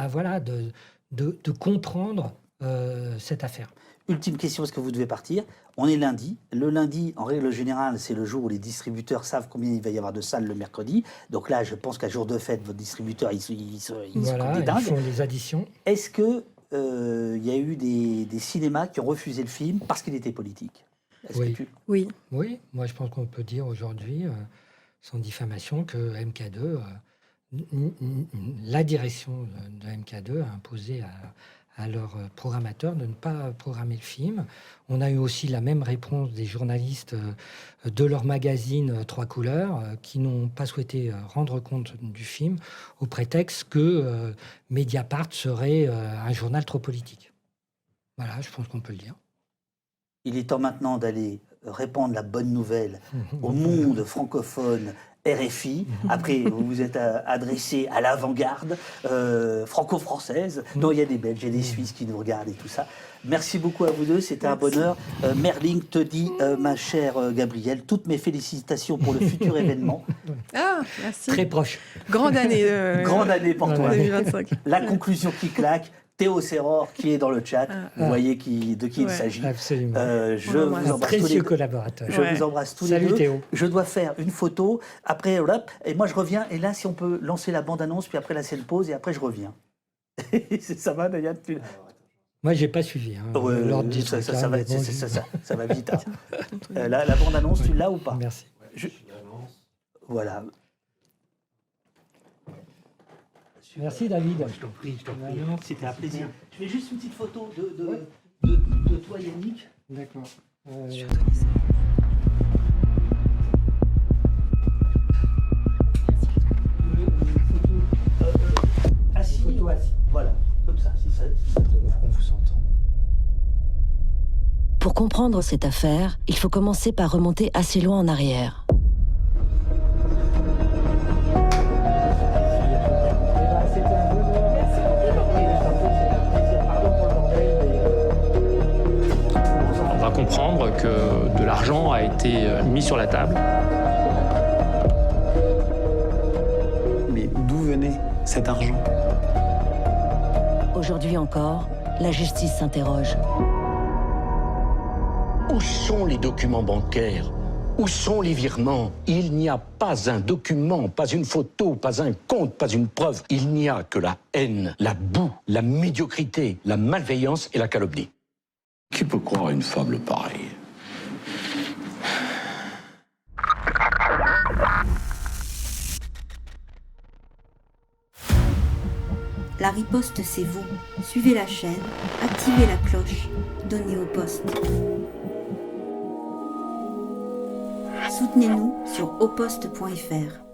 voilà, de comprendre cette affaire. Ultime question, parce que vous devez partir. On est lundi. Le lundi, en règle générale, c'est le jour où les distributeurs savent combien il va y avoir de salles le mercredi. Donc là, je pense qu'à jour de fête, votre distributeur, ils sont Voilà, comme des ils dingues. font des additions. Est-ce que il y a eu des cinémas qui ont refusé le film parce qu'il était politique? Est-ce Oui. que tu- Oui. Oui, moi je pense qu'on peut dire aujourd'hui, sans diffamation, que MK2, la direction de MK2 a imposé à leur programmateur de ne pas programmer le film. On a eu aussi la même réponse des journalistes de leur magazine Trois Couleurs qui n'ont pas souhaité rendre compte du film au prétexte que Mediapart serait un journal trop politique. Voilà, je pense qu'on peut le dire. Il est temps maintenant d'aller répandre la bonne nouvelle au monde francophone RFI. Après, vous vous êtes adressé à l'avant-garde franco-française. Non, il y a des Belges, il y a des Suisses qui nous regardent et tout ça. Merci beaucoup à vous deux, c'était un bonheur. Merling te dit, ma chère Gabrielle, toutes mes félicitations pour le futur événement. Ah, merci. Très proche. Grande année. Grande année pour toi. 2025. La conclusion qui claque. Théo Serror qui est dans le chat, vous voyez de qui il Ouais. s'agit. Absolument. Je On vous l'embrasse. embrasse tous les Précieux deux. collaborateur. Je Ouais. vous embrasse tous Salut les deux. Théo. Je dois faire une photo, après, hop, et moi je reviens, et là, si on peut lancer la bande-annonce, puis après là, c'est le pause, et après je reviens. Ça va, Dayane Moi, j'ai pas suivi. Ouais, l'ordre du ça, truc, ça, hein, ça va, mais bon, ça va vite. Hein. La bande-annonce, tu l'as ou pas? Merci. Voilà. Merci David. Je t'en prie, Non, C'était un plaisir. Je fais juste une petite photo de toi, Yannick. D'accord. Assis. Voilà, comme ça, si ça te va. On vous entend. Pour comprendre cette affaire, il faut commencer par remonter assez loin en arrière. On va comprendre que de l'argent a été mis sur la table. Mais d'où venait cet argent? Aujourd'hui encore, la justice s'interroge. Où sont les documents bancaires? Où sont les virements? Il n'y a pas un document, pas une photo, pas un compte, pas une preuve. Il n'y a que la haine, la boue, la médiocrité, la malveillance et la calomnie. Qui peut croire à une fable pareille? La riposte, c'est vous. Suivez la chaîne, activez la cloche, donnez au poste. Soutenez-nous sur auposte.fr.